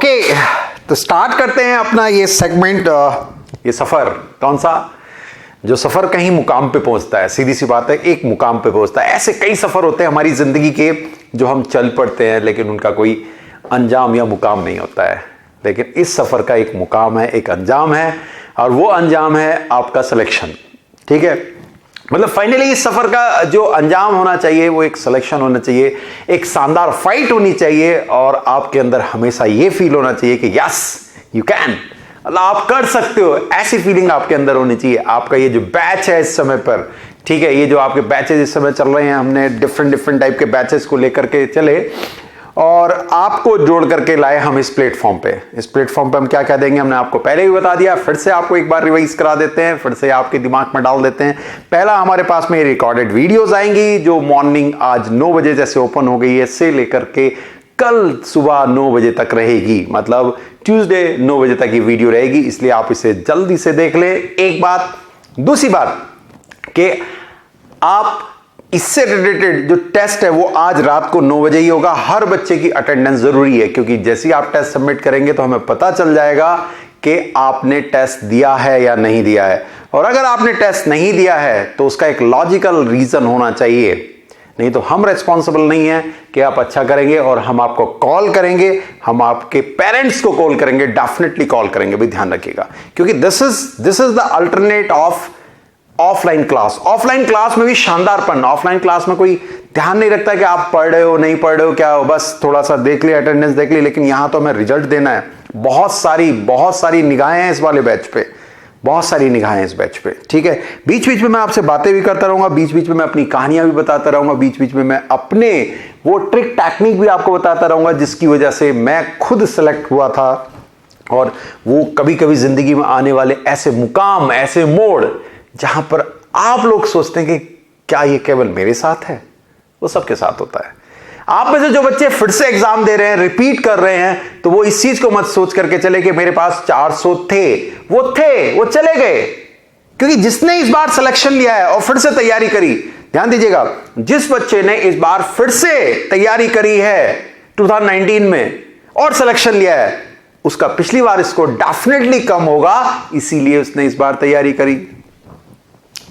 Okay, तो start करते हैं अपना ये सेगमेंट, ये सफर। कौन सा? जो सफर कहीं मुकाम पे पहुंचता है। सीधी सी बात है, एक मुकाम पे पहुंचता है। ऐसे कई सफर होते हैं हमारी जिंदगी के जो हम चल पड़ते हैं, लेकिन उनका कोई अंजाम या मुकाम नहीं होता है। लेकिन इस सफर का एक मुकाम है, एक अंजाम है, और वो अंजाम है आपका सिलेक्शन। ठीक है, मतलब फाइनली इस सफर का जो अंजाम होना चाहिए वो एक सिलेक्शन होना चाहिए, एक शानदार फाइट होनी चाहिए, और आपके अंदर हमेशा ये फील होना चाहिए कि यस यू कैन, आप कर सकते हो। ऐसी फीलिंग आपके अंदर होनी चाहिए। आपका ये जो बैच है इस समय पर, ठीक है, ये जो आपके बैचेस इस समय चल रहे हैं, हमने डिफरेंट टाइप के बैचेस को लेकर के चले और आपको जोड़ करके लाए हम इस प्लेटफॉर्म पे। इस प्लेटफॉर्म पे हम क्या क्या देंगे, हमने आपको पहले ही बता दिया, फिर से आपको एक बार रिवाइज करा देते हैं, फिर से आपके दिमाग में डाल देते हैं। पहला, हमारे पास में रिकॉर्डेड वीडियोस आएंगी जो मॉर्निंग आज 9 बजे जैसे ओपन हो गई है से लेकर के कल सुबह 9 बजे तक रहेगी। मतलब ट्यूसडे 9 बजे तक ये वीडियो रहेगी, इसलिए आप इसे जल्दी से देख लें। एक बात। दूसरी बात कि आप इससे रिलेटेड जो टेस्ट है वो आज रात को 9 बजे ही होगा। हर बच्चे की अटेंडेंस जरूरी है, क्योंकि जैसे ही आप टेस्ट सबमिट करेंगे तो हमें पता चल जाएगा कि आपने टेस्ट दिया है या नहीं दिया है। और अगर आपने टेस्ट नहीं दिया है तो उसका एक लॉजिकल रीजन होना चाहिए, नहीं तो हम रेस्पॉन्सिबल नहीं है कि आप अच्छा करेंगे। और हम आपको कॉल करेंगे, हम आपके पेरेंट्स को कॉल करेंगे, डेफिनेटली कॉल करेंगे, भी ध्यान रखिएगा, क्योंकि this is the alternate of offline class. Offline class में भी शानदारपन। ऑफलाइन क्लास में कोई ध्यान नहीं रखता कि आप पढ़ रहे हो नहीं पढ़ रहे हो, क्या हो, बस थोड़ा सा देख लिया, अटेंडेंस देख ली। लेकिन यहां तो हमें रिजल्ट देना है। बहुत सारी निगाहें हैं इस वाले बैच पे, बहुत सारी निगाहें इस बैच पे। ठीक है, बीच बीच में मैं आपसे बातें भी करता रहूंगा, बीच बीच में मैं अपनी कहानियां भी बताता रहूंगा, बीच बीच में मैं अपने वो ट्रिक टेक्निक भी आपको बताता रहूंगा जिसकी वजह से मैं खुद सेलेक्ट हुआ था। और वो कभी कभी जिंदगी में आने वाले ऐसे मुकाम, ऐसे मोड़ जहां पर आप लोग सोचते हैं कि क्या ये केवल मेरे साथ है, वो सबके साथ होता है। आप में से जो बच्चे फिर से एग्जाम दे रहे हैं, रिपीट कर रहे हैं, तो वो इस चीज को मत सोच करके चले कि मेरे पास 400 थे, वो चले गए। क्योंकि जिसने इस बार सिलेक्शन लिया है और फिर से तैयारी करी, ध्यान दीजिएगा, जिस बच्चे ने इस बार फिर से तैयारी करी है 2019 में और सिलेक्शन लिया है, उसका पिछली बार स्कोर डेफिनेटली कम होगा, इसीलिए उसने इस बार तैयारी करी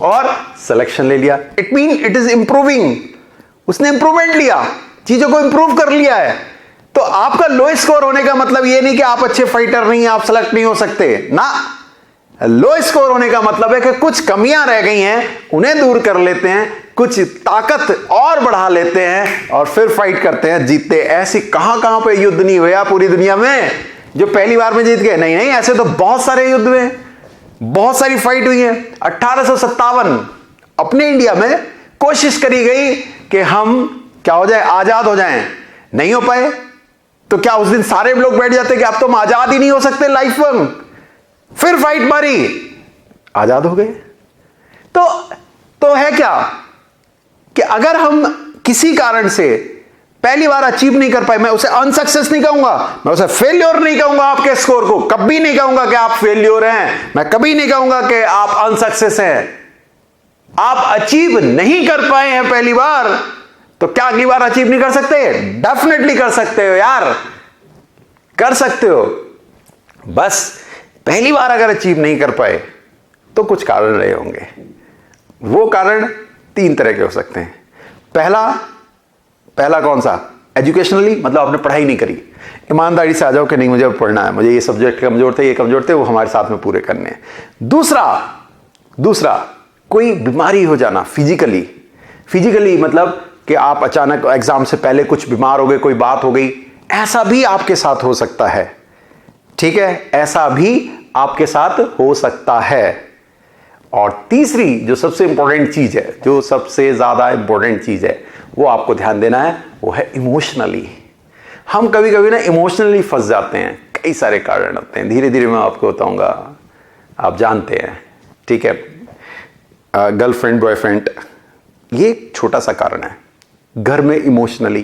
और सिलेक्शन ले लिया। It mean it is improving. उसने इंप्रूवमेंट लिया, चीजों को इंप्रूव कर लिया है। तो आपका लो स्कोर होने का मतलब यह नहीं कि आप अच्छे फाइटर नहीं हैं, आप सेलेक्ट नहीं हो सकते ना। लो स्कोर होने का मतलब है कि कुछ कमियां रह गई हैं, उन्हें दूर कर लेते हैं, कुछ ताकत और बढ़ा लेते हैं और फिर फाइट करते हैं, जीतते। ऐसी कहां पे युद्ध नहीं हुआ पूरी दुनिया में जो पहली बार में जीत गए? नहीं, ऐसे तो बहुत सारे युद्ध हुए, बहुत सारी फाइट हुई है। 1857 अपने इंडिया में कोशिश करी गई कि हम क्या हो जाए, आजाद हो जाएं, नहीं हो पाए। तो क्या उस दिन सारे लोग बैठ जाते कि अब तो हम आजाद ही नहीं हो सकते लाइफ में? फिर फाइट मारी, आजाद हो गए। तो है क्या कि अगर हम किसी कारण से पहली बार अचीव नहीं कर पाए, मैं उसे अनसक्सेस नहीं कहूंगा, मैं उसे फेल्योर नहीं कहूंगा। आपके स्कोर को कभी नहीं कहूंगा कि आप फेल्योर हैं, मैं कभी नहीं कहूंगा कि आप अनसक्सेस हैं। आप अचीव नहीं कर पाए हैं पहली बार, तो क्या अगली बार अचीव नहीं कर सकते? डेफिनेटली कर सकते हो यार, कर सकते हो। बस पहली बार अगर अचीव नहीं कर पाए तो कुछ कारण रहे होंगे। वो कारण 3 तरह के हो सकते हैं। पहला कौन सा? एजुकेशनली, मतलब आपने पढ़ाई नहीं करी। ईमानदारी से आ जाओ कि नहीं मुझे पढ़ना है, मुझे ये सब्जेक्ट कमजोर थे, ये कमजोर थे, वो हमारे साथ में पूरे करने हैं। दूसरा कोई बीमारी हो जाना, फिजिकली मतलब कि आप अचानक एग्जाम से पहले कुछ बीमार हो गए, कोई बात हो गई, ऐसा भी आपके साथ हो सकता है। ठीक है, ऐसा भी आपके साथ हो सकता है। और तीसरी जो सबसे इंपॉर्टेंट चीज है, जो सबसे ज्यादा इंपॉर्टेंट चीज है, वो आपको ध्यान देना है, वो है इमोशनली। हम कभी कभी ना इमोशनली फंस जाते हैं, कई सारे कारण होते हैं, धीरे धीरे मैं आपको बताऊंगा, आप जानते हैं। ठीक है, गर्लफ्रेंड बॉयफ्रेंड, ये एक छोटा सा कारण है। घर में इमोशनली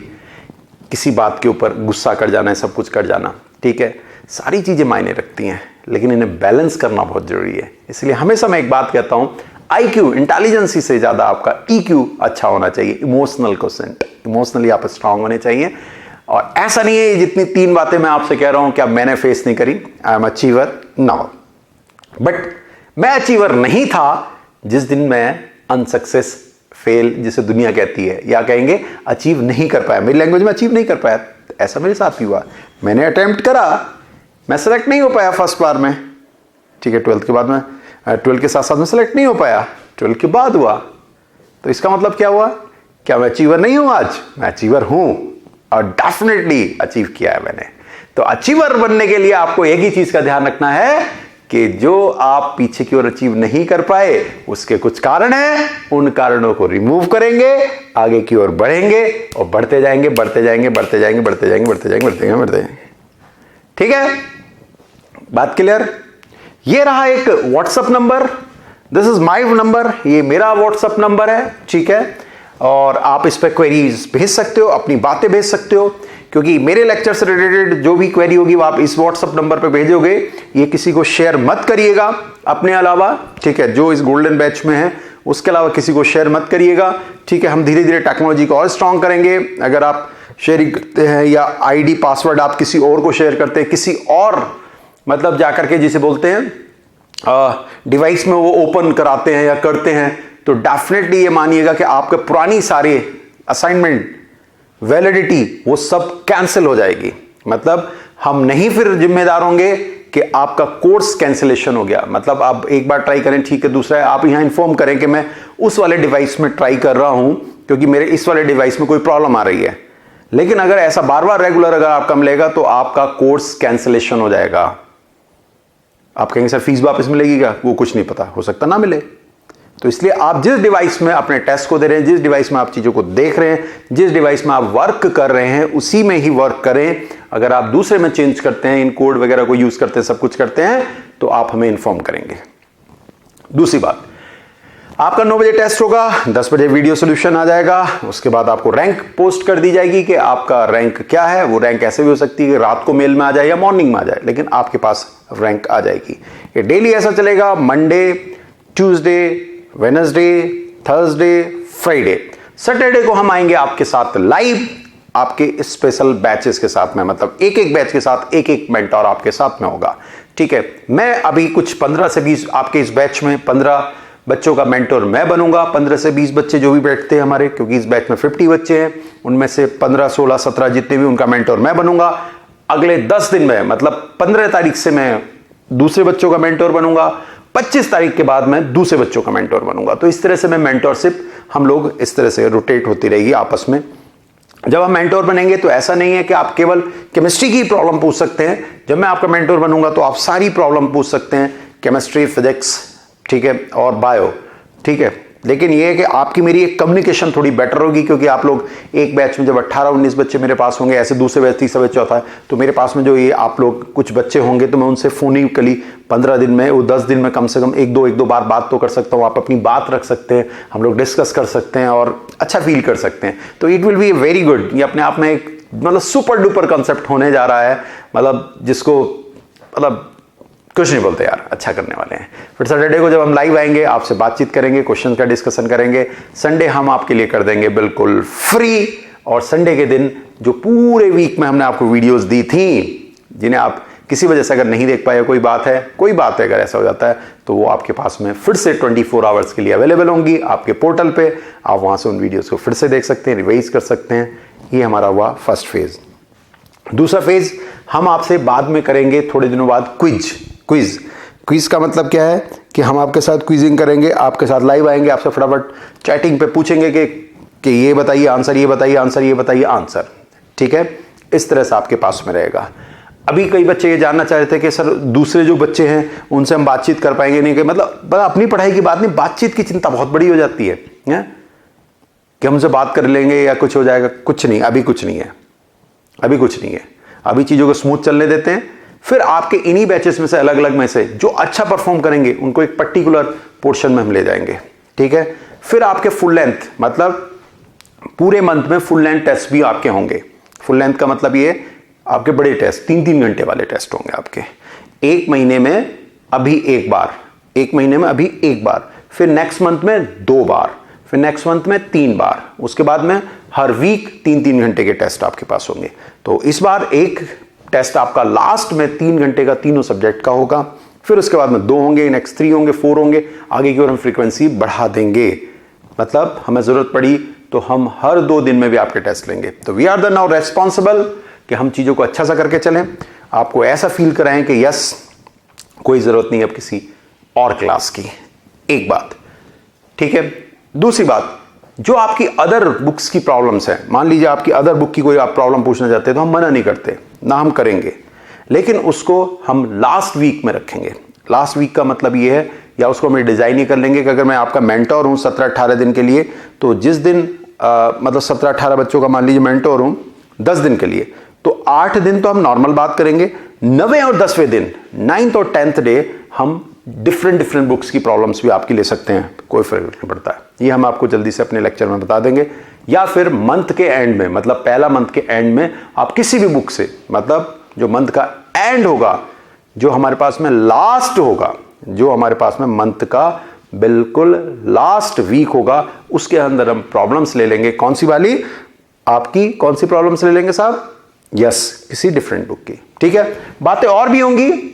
किसी बात के ऊपर गुस्सा कर जाना है, सब कुछ कर जाना, ठीक है, सारी चीजें मायने रखती हैं, लेकिन इन्हें बैलेंस करना बहुत जरूरी है। इसलिए हमेशा मैं एक बात कहता हूं, IQ इंटेलिजेंसी से ज्यादा आपका EQ अच्छा होना चाहिए, इमोशनल क्वोशेंट, इमोशनली आप स्ट्रांग होने चाहिए। और ऐसा नहीं है जितनी 3 बातें मैं आपसे कह रहा हूं क्या मैंने फेस नहीं करी। I am achiever now, but मैं अचीवर नहीं था जिस दिन मैं अनसक्सेस फेल जिसे दुनिया कहती है, या कहेंगे अचीव नहीं कर पाया, मेरी लैंग्वेज में अचीव नहीं कर पाया। ऐसा मेरे साथ भी हुआ, मैंने अटेम्प्ट करा, मैं सेलेक्ट नहीं हो पाया फर्स्ट बार में, ठीक है। 12th के बाद में 12th के साथ साथ में सेलेक्ट नहीं हो पाया, 12th के बाद हुआ। तो इसका मतलब क्या हुआ, क्या मैं अचीवर नहीं हूं? आज मैं अचीवर हूं और डेफिनेटली अचीव किया है मैंने। तो अचीवर बनने के लिए आपको एक ही चीज का ध्यान रखना है कि जो आप पीछे की ओर अचीव नहीं कर पाए उसके कुछ कारण हैं, उन कारणों को रिमूव करेंगे, आगे की ओर बढ़ेंगे और बढ़ते जाएंगे, बढ़ते जाएंगे, बढ़ते जाएंगे, बढ़ते जाएंगे, बढ़ते जाएंगे, बढ़ते जाएंगे, बढ़ते जाएंगे। ठीक है, बात क्लियर? ये रहा एक WhatsApp number, this is my number, ये मेरा व्हाट्सएप नंबर है, ठीक है। और आप इस पर क्वेरीज भेज सकते हो, अपनी बातें भेज सकते हो, क्योंकि मेरे लेक्चर से रिलेटेड जो भी क्वेरी होगी वो आप इस व्हाट्सएप नंबर पे भेजोगे। ये किसी को शेयर मत करिएगा अपने अलावा, ठीक है, जो इस गोल्डन बैच में है उसके अलावा किसी को शेयर मत करिएगा, ठीक है। हम धीरे धीरे टेक्नोलॉजी को और स्ट्रांग करेंगे। अगर आप शेयरिंग करते हैं या आईडी पासवर्ड आप किसी और को शेयर करते हैं, किसी और मतलब जाकर के जिसे बोलते हैं डिवाइस में वो ओपन कराते हैं या करते हैं, तो डेफिनेटली ये मानिएगा कि आपके पुरानी सारे असाइनमेंट वैलिडिटी वो सब कैंसिल हो जाएगी। मतलब हम नहीं फिर जिम्मेदार होंगे कि आपका कोर्स कैंसिलेशन हो गया। मतलब आप एक बार ट्राई करें, ठीक है, दूसरा है आप यहां इन्फॉर्म करें कि मैं उस वाले डिवाइस में ट्राई कर रहा हूं क्योंकि मेरे इस वाले डिवाइस में कोई प्रॉब्लम आ रही है। लेकिन अगर ऐसा बार बार रेगुलर अगर आपका मिलेगा तो आपका कोर्स कैंसिलेशन हो जाएगा। आप कहेंगे सर फीस वापस मिलेगी क्या? वो कुछ नहीं पता, हो सकता ना मिले। तो इसलिए आप जिस डिवाइस में अपने टेस्ट को दे रहे हैं, जिस डिवाइस में आप चीजों को देख रहे हैं, जिस डिवाइस में आप वर्क कर रहे हैं उसी में ही वर्क करें। अगर आप दूसरे में चेंज करते हैं, इन कोड वगैरह को यूज करते हैं, सब कुछ करते हैं, तो आप हमें इन्फॉर्म करेंगे। दूसरी बात, आपका 9 बजे टेस्ट होगा, 10 बजे वीडियो सोल्यूशन आ जाएगा। उसके बाद आपको रैंक पोस्ट कर दी जाएगी कि आपका रैंक क्या है। वो रैंक ऐसे भी हो सकती है कि रात को मेल में आ जाए या मॉर्निंग में आ जाए, लेकिन आपके पास रैंक आ जाएगी। ये डेली ऐसा चलेगा, Monday, Tuesday, Wednesday, Thursday, Friday. Saturday को हम आएंगे आपके साथ लाइव, आपके स्पेशल बैचेस के साथ में, मतलब एक एक बैच के साथ एक एक मेंटर आपके साथ में होगा, ठीक है। मैं अभी कुछ 15 से 20 आपके इस बैच में 15 बच्चों का मेंटर मैं बनूंगा। 15 से 20 बच्चे जो भी बैठते हैं हमारे, क्योंकि इस बैच में 50 बच्चे हैं, उनमें से 15, 16, 17 जितने भी, उनका मेंटर मैं बनूंगा। अगले 10 दिन में, मतलब 15 तारीख से मैं दूसरे बच्चों का मेंटर बनूंगा, 25 तारीख के बाद मैं दूसरे बच्चों का मेंटर बनूंगा। तो इस तरह से मैं मेंटरशिप, हम लोग इस तरह से रोटेट होती रहेगी आपस में। जब हम मेंटर बनेंगे तो ऐसा नहीं है कि आप केवल केमिस्ट्री की प्रॉब्लम पूछ सकते हैं। जब मैं आपका मेंटर बनूंगा तो आप सारी प्रॉब्लम पूछ सकते हैं, केमिस्ट्री, फिजिक्स, ठीक है, और बायो, ठीक है। लेकिन यह है कि आपकी मेरी एक कम्युनिकेशन थोड़ी बेटर होगी, क्योंकि आप लोग एक बैच में जब 18-19 बच्चे मेरे पास होंगे, ऐसे दूसरे बैच, तीसरा बैच, चौथा है, तो मेरे पास में जो ये आप लोग कुछ बच्चे होंगे तो मैं उनसे फोनिकली 15 दिन में, वो 10 दिन में कम से कम एक दो बार बात तो कर सकता हूँ। आप अपनी बात रख सकते हैं, हम लोग डिस्कस कर सकते हैं और अच्छा फील कर सकते हैं। तो it will be very good. ये अपने आप में एक मतलब सुपर डुपर कॉन्सेप्ट होने जा रहा है, मतलब जिसको मतलब कुछ नहीं बोलते यार, अच्छा करने वाले हैं। फिर सैटरडे को जब हम लाइव आएंगे, आपसे बातचीत करेंगे, क्वेश्चन का डिस्कशन करेंगे। संडे हम आपके लिए कर देंगे बिल्कुल फ्री। और संडे के दिन जो पूरे वीक में हमने आपको वीडियोस दी थी, जिन्हें आप किसी वजह से अगर नहीं देख पाए, कोई बात है अगर ऐसा हो जाता है, तो वो आपके पास में फिर से 24 आवर्स के लिए अवेलेबल होंगी आपके पोर्टल पे। आप वहां से उन वीडियोस को फिर से देख सकते हैं, रिवाइज कर सकते हैं। ये हमारा हुआ फर्स्ट फेज। दूसरा फेज हम आपसे बाद में करेंगे थोड़े दिनों बाद क्विज का मतलब क्या है कि हम आपके साथ क्विजिंग करेंगे, आपके साथ लाइव आएंगे, आपसे फटाफट चैटिंग पे पूछेंगे कि ये बताइए आंसर, ये बताइए आंसर, ये बताइए आंसर, ठीक है। इस तरह से आपके पास में रहेगा। अभी कई बच्चे ये जानना चाह रहे थे कि सर दूसरे जो बच्चे हैं उनसे हम बातचीत कर पाएंगे नहीं, कि मतलब अपनी पढ़ाई की बात नहीं, बातचीत की चिंता बहुत बड़ी हो जाती है कि हमसे बात कर लेंगे या कुछ हो जाएगा। कुछ नहीं, अभी कुछ नहीं है, अभी चीजों को स्मूथ चलने देते हैं। फिर आपके इन्हीं बैचेस में से अलग अलग में से जो अच्छा परफॉर्म करेंगे उनको एक पर्टिकुलर पोर्शन में हम ले जाएंगे, ठीक है। फिर आपके फुल लेंथ, मतलब पूरे मंथ में फुल लेंथ टेस्ट भी आपके होंगे। फुल लेंथ का मतलब ये आपके बड़े टेस्ट 3-3 घंटे वाले टेस्ट होंगे आपके। एक महीने में अभी एक बार, फिर नेक्स्ट मंथ में 2 बार, फिर नेक्स्ट मंथ में 3 बार, उसके बाद में हर वीक 3-3 घंटे के टेस्ट आपके पास होंगे। तो इस बार एक टेस्ट आपका लास्ट में 3 घंटे का तीनों सब्जेक्ट का होगा, फिर उसके बाद में 2 होंगे, नेक्स्ट 3 होंगे, 4 होंगे, आगे की ओर हम फ्रीक्वेंसी बढ़ा देंगे। मतलब हमें जरूरत पड़ी तो हम हर 2 दिन में भी आपके टेस्ट लेंगे। तो we are the now responsible कि हम चीजों को अच्छा सा करके चलें, आपको ऐसा फील कराएं कि यस कोई जरूरत नहीं अब किसी और क्लास की। एक बात, ठीक है। दूसरी बात, जो आपकी अदर बुक्स की प्रॉब्लम्स हैं, मान लीजिए आपकी अदर बुक की कोई आप प्रॉब्लम पूछना चाहते हैं तो हम मना नहीं करते, ना हम करेंगे, लेकिन उसको हम लास्ट वीक में रखेंगे। लास्ट वीक का मतलब ये है, या उसको हम डिजाइन ही कर लेंगे कि अगर मैं आपका मेंटोर हूं 17-18 दिन के लिए, तो जिस दिन मतलब 17-18 बच्चों का मान लीजिए मेंटोर हूं 10 दिन के लिए, तो 8 दिन तो हम नॉर्मल बात करेंगे, 9वें और 10वें दिन, 9th और 10th डे हम डिफरेंट बुक्स की प्रॉब्लम्स भी आपकी ले सकते हैं, कोई फर्क नहीं पड़ता है। ये हम आपको जल्दी से अपने लेक्चर में बता देंगे। या फिर मंथ के एंड में, मतलब पहला मंथ के एंड में आप किसी भी बुक से, मतलब जो मंथ का एंड होगा, जो हमारे पास में लास्ट होगा, जो हमारे पास में मंथ का बिल्कुल लास्ट वीक होगा, उसके अंदर हम प्रॉब्लम्स ले लेंगे। कौन सी वाली? आपकी कौन सी प्रॉब्लम्स ले लेंगे साहब? यस, किसी डिफरेंट बुक की। ठीक है, बातें और भी होंगी,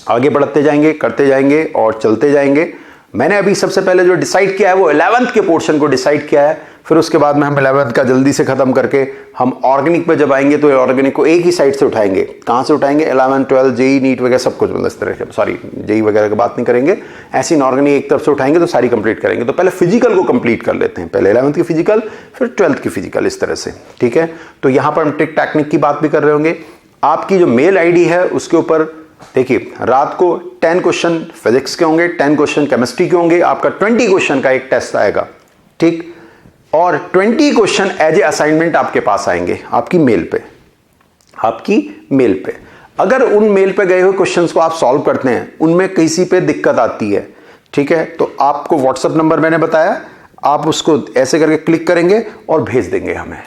आगे बढ़ते जाएंगे, करते जाएंगे और चलते जाएंगे। मैंने अभी सबसे पहले जो डिसाइड किया है वो 11th के पोर्शन को डिसाइड किया है, फिर उसके बाद में हम 11th का जल्दी से खत्म करके हम ऑर्गेनिक पे जब आएंगे तो ऑर्गेनिक को एक ही साइड से उठाएंगे। कहां से उठाएंगे? 11, 12, जेई, नीट वगैरह सब कुछ, इस तरह के, सॉरी जेई वगैरह की बात नहीं करेंगे, ऐसी इनऑर्गेनिक एक तरफ से उठाएंगे तो सारी कंप्लीट करेंगे। तो पहले फिजिकल को कंप्लीट कर लेते हैं, पहले 11th की फिजिकल, फिर 12th की फिजिकल, इस तरह से। ठीक है, तो यहां पर हम ट्रिक टेक्निक की बात भी कर रहे होंगे। आपकी जो मेल आईडी है उसके ऊपर देखिए, रात को 10 क्वेश्चन फिजिक्स के होंगे, 10 क्वेश्चन केमिस्ट्री के होंगे, आपका 20 क्वेश्चन का एक टेस्ट आएगा। ठीक, और 20 क्वेश्चन एज ए असाइनमेंट आपके पास आएंगे आपकी मेल पे, आपकी मेल पे। अगर उन मेल पे गए हुए क्वेश्चंस को आप सॉल्व करते हैं, उनमें किसी पे दिक्कत आती है, ठीक है, तो आपको व्हाट्सएप नंबर मैंने बताया, आप उसको ऐसे करके क्लिक करेंगे और भेज देंगे हमें।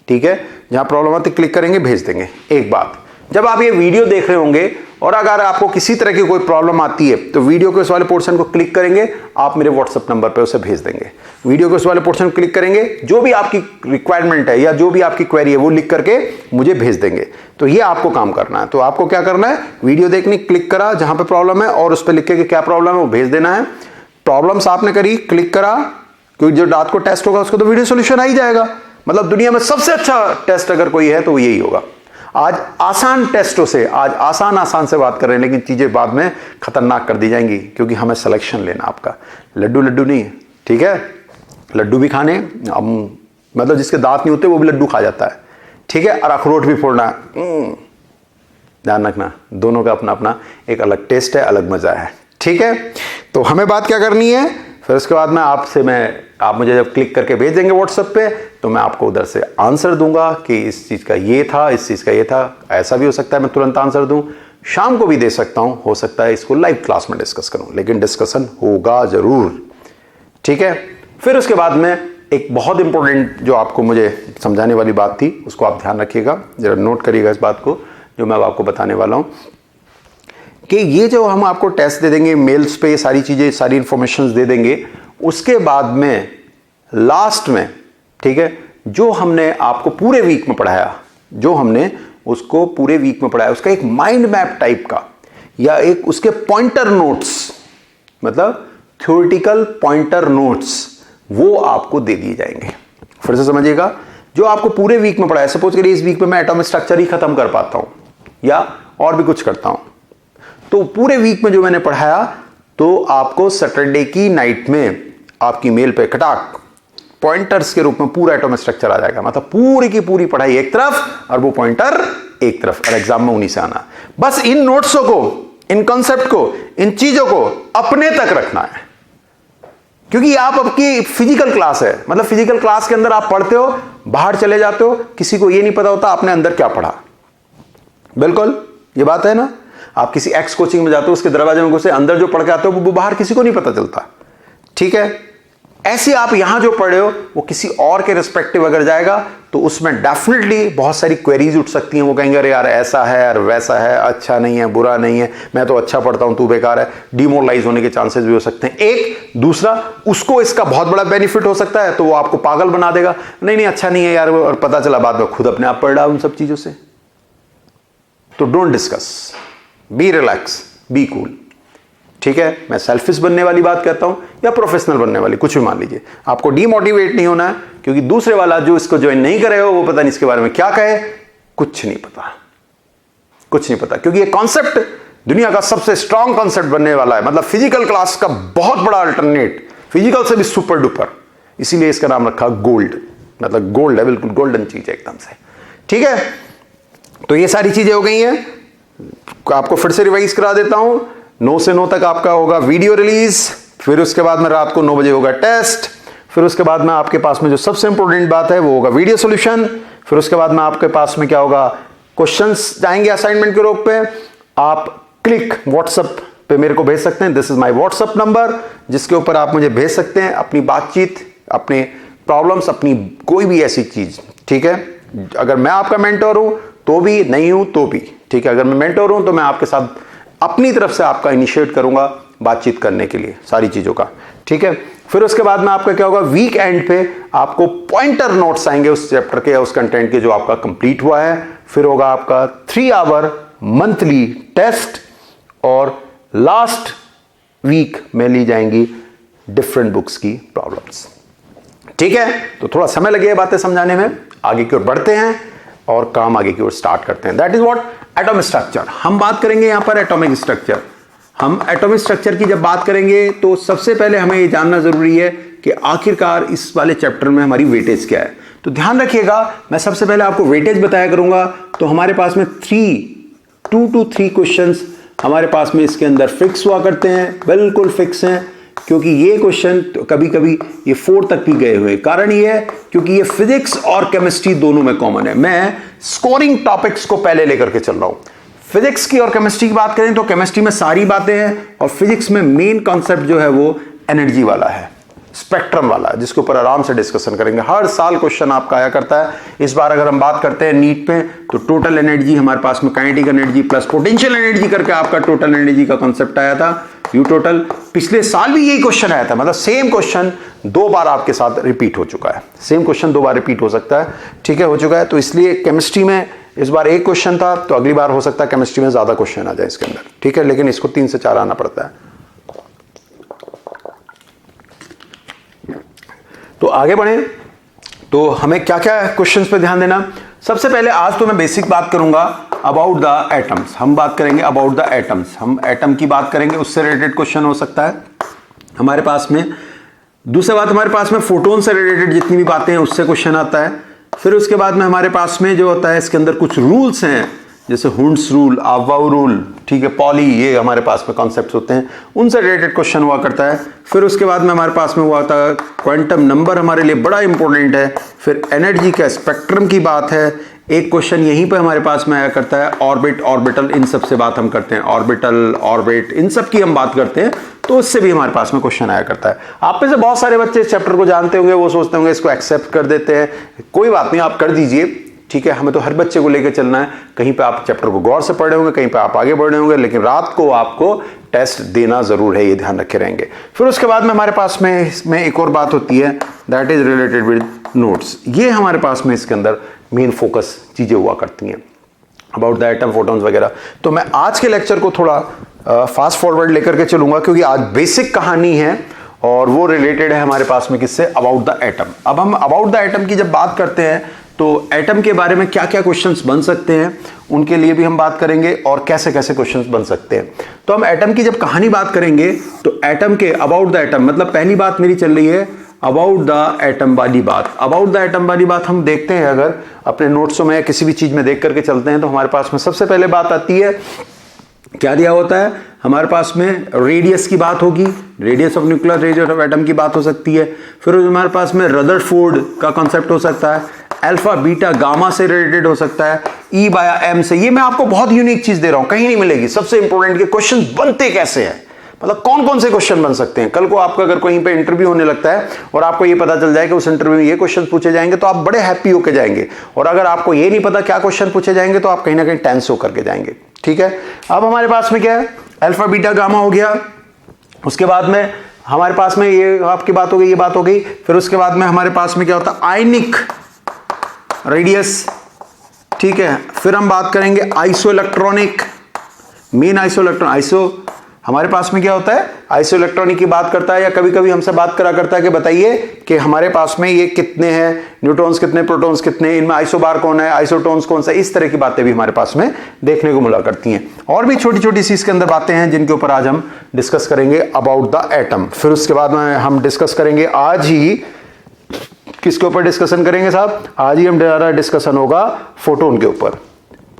ठीक है, जहां प्रॉब्लम आती है क्लिक करेंगे, भेज देंगे। एक बात, जब आप ये वीडियो देख रहे होंगे और अगर आपको किसी तरह की कोई प्रॉब्लम आती है तो वीडियो के उस वाले पोर्शन को क्लिक करेंगे, आप मेरे व्हाट्सएप नंबर पे उसे भेज देंगे। वीडियो के उस वाले पोर्शन को क्लिक करेंगे, जो भी आपकी रिक्वायरमेंट है या जो भी आपकी क्वेरी है वो लिख करके मुझे भेज देंगे। तो ये आपको काम करना है। तो आपको क्या करना है? वीडियो देखनी, क्लिक करा जहां पे प्रॉब्लम है और उस पर लिख के क्या प्रॉब्लम है वो भेज देना है। प्रॉब्लम्स आपने करी, क्लिक करा, क्योंकि जो रात को टेस्ट होगा उसको तो वीडियो सोल्यूशन आ ही जाएगा। मतलब दुनिया में सबसे अच्छा टेस्ट अगर कोई है तो वो यही होगा। आज आसान टेस्टों से, आज आसान से बात कर रहे हैं, लेकिन चीजें बाद में खतरनाक कर दी जाएंगी, क्योंकि हमें सिलेक्शन लेना आपका। लड्डू नहीं है, ठीक है, लड्डू भी खाने, मतलब जिसके दांत नहीं होते वो भी लड्डू खा जाता है। ठीक है, और अखरोट भी फोड़ना, ध्यान रखना, दोनों का अपना अपना एक अलग टेस्ट है, अलग मजा है। ठीक है, तो हमें बात क्या करनी है, फिर उसके बाद आप मुझे जब क्लिक करके भेज देंगे व्हाट्सएप पे, तो मैं आपको उधर से आंसर दूंगा कि इस चीज का ये था, इस चीज का ये था। ऐसा भी हो सकता है मैं तुरंत आंसर दूं, शाम को भी दे सकता हूं, हो सकता है इसको लाइव क्लास में डिस्कस करूं, लेकिन डिस्कशन होगा जरूर। ठीक है, फिर उसके बाद में एक बहुत इंपॉर्टेंट जो आपको मुझे समझाने वाली बात थी, उसको आप ध्यान रखिएगा, जरा नोट करिएगा इस बात को जो मैं आपको बताने वाला हूं, कि ये जो हम आपको टेस्ट दे देंगे मेल्स पे, ये सारी चीजें, सारी इंफॉर्मेशन दे देंगे, उसके बाद में लास्ट में, ठीक है, जो हमने आपको पूरे वीक में पढ़ाया, जो हमने उसको पूरे वीक में पढ़ाया, उसका एक माइंड मैप टाइप का या एक उसके पॉइंटर नोट्स, मतलब थ्योरेटिकल पॉइंटर नोट्स, वो आपको दे दिए जाएंगे। फिर से समझिएगा, जो आपको पूरे वीक में पढ़ाया, सपोज करिए इस वीक में मैं एटॉमिक स्ट्रक्चर ही खत्म कर पाता हूं या और भी कुछ करता हूं, तो पूरे वीक में जो मैंने पढ़ाया, तो आपको सैटरडे की नाइट में आपकी मेल पे खटाक पॉइंटर्स के रूप में पूरा एटॉमिक स्ट्रक्चर आ जाएगा। मतलब पूरी की पूरी पढ़ाई एक तरफ और वो पॉइंटर एक तरफ, और एग्जाम में उन्हीं से आना। बस इन नोट्सों को, इन कॉन्सेप्ट को, इन चीजों को अपने तक रखना है, क्योंकि आप आपकी फिजिकल क्लास है। मतलब फिजिकल क्लास के अंदर आप पढ़ते हो, बाहर चले जाते हो, किसी को ये नहीं पता होता आपने अंदर क्या पढ़ा। बिल्कुल ये बात है ना, आप किसी एक्स कोचिंग में जाते हो, उसके दरवाजे में घुसे, अंदर जो पढ़ के आते हो वो बाहर किसी को नहीं पता चलता। ठीक है, ऐसे आप यहां जो पढ़े हो वो किसी और के रिस्पेक्टिव अगर जाएगा तो उसमें डेफिनेटली बहुत सारी क्वेरीज उठ सकती हैं। वो कहेंगे अरे यार ऐसा है यार वैसा है, अच्छा नहीं है बुरा नहीं है, मैं तो अच्छा पढ़ता हूं तू बेकार है, डिमोरलाइज होने के चांसेस भी हो सकते हैं। एक दूसरा, उसको इसका बहुत बड़ा बेनिफिट हो सकता है तो वो आपको पागल बना देगा, नहीं नहीं अच्छा नहीं है यार, और पता चला बाद में खुद अपने आप पढ़ रहा उन सब चीजों से। तो don't discuss, be relax, be cool, ठीक है। मैं सेल्फिश बनने वाली बात कहता हूं या प्रोफेशनल बनने वाली, कुछ भी मान लीजिए। आपको डीमोटिवेट नहीं होना है, क्योंकि दूसरे वाला जो इसको ज्वाइन नहीं करे हो वो पता नहीं इसके बारे में क्या कहे, कुछ नहीं पता, कुछ नहीं पता। क्योंकि ये कॉन्सेप्ट दुनिया का सबसे स्ट्रॉन्ग कॉन्सेप्ट बनने वाला है, मतलब फिजिकल क्लास का बहुत बड़ा अल्टरनेट, फिजिकल से भी सुपर डुपर, इसीलिए इसका नाम रखा गोल्ड। मतलब गोल्ड है, बिल्कुल गोल्डन चीज है एकदम से, ठीक है। तो ये सारी चीजें हो गई हैं, आपको फिर से रिवाइज करा देता हूं। 9 से 9 तक आपका होगा वीडियो रिलीज, फिर उसके बाद में रात को 9 बजे होगा टेस्ट, फिर उसके बाद में आपके पास में जो सबसे इंपॉर्टेंट बात है वो होगा वीडियो सॉल्यूशन, फिर उसके बाद में आपके पास में क्या होगा, क्वेश्चंस जाएंगे असाइनमेंट के रूप पे। आप क्लिक व्हाट्सएप पे मेरे को भेज सकते हैं, this is my WhatsApp number, जिसके ऊपर आप मुझे भेज सकते हैं अपनी बातचीत, अपने प्रॉब्लम्स, अपनी कोई भी ऐसी चीज, ठीक है। अगर मैं आपका मेंटर हूं तो भी, नहीं हूं तो भी, ठीक है। अगर मैं मेंटर हूं तो मैं आपके साथ अपनी तरफ से आपका इनिशिएट करूंगा बातचीत करने के लिए सारी चीजों का, ठीक है। फिर उसके बाद में आपका क्या होगा, वीक एंड पे आपको पॉइंटर नोट्स आएंगे उस चैप्टर के या उस कंटेंट के जो आपका कंप्लीट हुआ है। फिर होगा आपका 3 आवर मंथली टेस्ट, और लास्ट वीक में ली जाएंगी डिफरेंट बुक्स की प्रॉब्लम्स, ठीक है। तो थोड़ा समय लगेगा बातें समझाने में, आगे की ओर बढ़ते हैं और काम आगे की ओर स्टार्ट करते हैं। That is what atomic structure. हम बात करेंगे यहां पर एटॉमिक स्ट्रक्चर। हम एटॉमिक स्ट्रक्चर की जब बात करेंगे तो सबसे पहले हमें यह जानना जरूरी है कि आखिरकार इस वाले चैप्टर में हमारी वेटेज क्या है। तो ध्यान रखिएगा, मैं सबसे पहले आपको वेटेज बताया करूंगा। तो हमारे पास में 2 to 3 क्वेश्चंस हमारे पास में इसके अंदर फिक्स हुआ करते हैं, बिल्कुल फिक्स हैं, क्योंकि ये क्वेश्चन तो कभी कभी ये 4 तक भी गए हुए। कारण ये है क्योंकि ये फिजिक्स और केमिस्ट्री दोनों में कॉमन है। मैं स्कोरिंग टॉपिक्स को पहले लेकर के चल रहा हूं। फिजिक्स की और केमिस्ट्री की बात करें तो केमिस्ट्री में सारी बातें हैं, और फिजिक्स में मेन कॉन्सेप्ट जो है वो एनर्जी वाला है, स्पेक्ट्रम वाला है, जिसके ऊपर आराम से डिस्कशन करेंगे। हर साल क्वेश्चन आपका आया करता है। इस बार अगर हम बात करते हैं नीट पे तो टोटल एनर्जी हमारे पास में kinetic energy plus potential energy करके आपका टोटल एनर्जी का कॉन्सेप्ट आया था, यू टोटल। पिछले साल भी यही क्वेश्चन आया था, मतलब सेम क्वेश्चन 2 बार आपके साथ रिपीट हो चुका है, सेम क्वेश्चन 2 बार रिपीट हो सकता है, ठीक है, हो चुका है। तो इसलिए केमिस्ट्री में इस बार 1 क्वेश्चन था, तो अगली बार हो सकता है केमिस्ट्री में ज्यादा क्वेश्चन आ जाए इसके अंदर, ठीक है, लेकिन इसको 3 से 4 आना पड़ता है। तो आगे बढ़े तो हमें क्या क्या क्वेश्चंस पे ध्यान देना। सबसे पहले आज तो मैं बेसिक बात करूंगा अबाउट द एटम्स। हम बात करेंगे अबाउट द एटम्स, हम एटम की बात करेंगे, उससे रिलेटेड क्वेश्चन हो सकता है हमारे पास में। दूसरी बात, हमारे पास में फोटोन से रिलेटेड जितनी भी बातें हैं उससे क्वेश्चन आता है। फिर उसके बाद में हमारे पास में जो होता है इसके अंदर कुछ रूल्स हैं, जैसे हुंड्स रूल, आवाउ रूल, ठीक है, पॉली, ये हमारे पास में कॉन्सेप्ट्स होते हैं, उनसे रिलेटेड क्वेश्चन हुआ करता है। फिर उसके बाद में हमारे पास में हुआ था क्वांटम नंबर, हमारे लिए बड़ा इंपॉर्टेंट है। फिर एनर्जी का स्पेक्ट्रम की बात है, एक क्वेश्चन यहीं पे हमारे पास में आया करता है, ऑर्बिट, ऑर्बिटल, इन सब से बात हम करते हैं, ऑर्बिटल, ऑर्बिट, इन सब की हम बात करते हैं, तो उससे भी हमारे पास में क्वेश्चन आया करता है। आप में से बहुत सारे बच्चे इस चैप्टर को जानते होंगे, वो सोचते होंगे इसको एक्सेप्ट कर देते हैं, कोई बात नहीं, आप कर दीजिए, ठीक है। हमें तो हर बच्चे को लेकर चलना है, कहीं पे आप चैप्टर को गौर से पढ़ रहे होंगे, कहीं पे आप आगे बढ़ रहे होंगे, लेकिन रात को आपको टेस्ट देना जरूर है, ये ध्यान रखे रहेंगे। फिर उसके बाद में हमारे पास में इसमें एक और बात होती है, that is related with notes. ये हमारे पास में इसके अंदर मेन फोकस चीजें हुआ करती हैं अबाउट द एटम, फोटॉन्स वगैरह। तो मैं आज के लेक्चर को थोड़ा फास्ट फॉरवर्ड लेकर के चलूंगा, क्योंकि आज बेसिक कहानी है और वो रिलेटेड है हमारे पास में किससे, अबाउट द एटम। अब हम अबाउट द एटम की जब बात करते हैं तो एटम के बारे में क्या क्या क्वेश्चंस बन सकते हैं उनके लिए भी हम बात करेंगे, और कैसे कैसे क्वेश्चंस बन सकते हैं। तो हम एटम की जब कहानी बात करेंगे तो एटम के अबाउट द एटम, मतलब पहली बात मेरी चल रही है अबाउट द एटम वाली बात। अबाउट द एटम वाली बात हम देखते हैं, अगर अपने नोट्सों में या किसी भी चीज में देख करके चलते हैं तो हमारे पास में सबसे पहले बात आती है, क्या दिया होता है हमारे पास में, रेडियस की बात होगी, radius of nuclear radius of atom की बात हो सकती है। फिर हमारे पास में रदरफोर्ड का कॉन्सेप्ट हो सकता है, अल्फा बीटा गामा से रिलेटेड हो सकता है, ई बाया एम से। ये मैं आपको बहुत यूनिक चीज दे रहा हूं, कहीं नहीं मिलेगी। सबसे इंपॉर्टेंट के क्वेश्चन बनते कैसे हैं, मतलब कौन कौन से क्वेश्चन बन सकते हैं। कल को आपका अगर कहीं पे इंटरव्यू होने लगता है और आपको ये पता चल जाए कि उस इंटरव्यू में ये क्वेश्चन पूछे जाएंगे तो आप बड़े हैप्पी होकर जाएंगे, और अगर आपको ये नहीं पता क्या क्वेश्चन पूछे जाएंगे तो आप कहीं ना कहीं टेंस होकर के जाएंगे। ठीक है, अब हमारे पास में क्या है, अल्फा बीटा गामा हो गया, उसके बाद में हमारे पास में ये आपकी बात हो गई, ये बात हो गई। फिर उसके बाद में हमारे पास में क्या होता है, आयनिक रेडियस। ठीक है, फिर हम बात करेंगे iso electronic, main iso electron, iso हमारे पास में क्या होता है, आइसो इलेक्ट्रॉनिक की बात करता है, या कभी कभी हमसे बात करा करता है कि बताइए कि हमारे पास में ये कितने हैं, न्यूट्रॉन्स कितने, प्रोटॉन्स कितने, इनमें आइसोबार कौन है, आइसोटोन्स कौन सा, इस तरह की बातें भी हमारे पास में देखने को मिला करती हैं। और भी छोटी छोटी सी इसके अंदर बातें हैं जिनके ऊपर आज हम डिस्कस करेंगे अबाउट द एटम। फिर उसके बाद में हम डिस्कस करेंगे आज ही, किसके ऊपर डिस्कशन करेंगे साहब, आज ही हमारा डिस्कशन होगा फोटोन के ऊपर।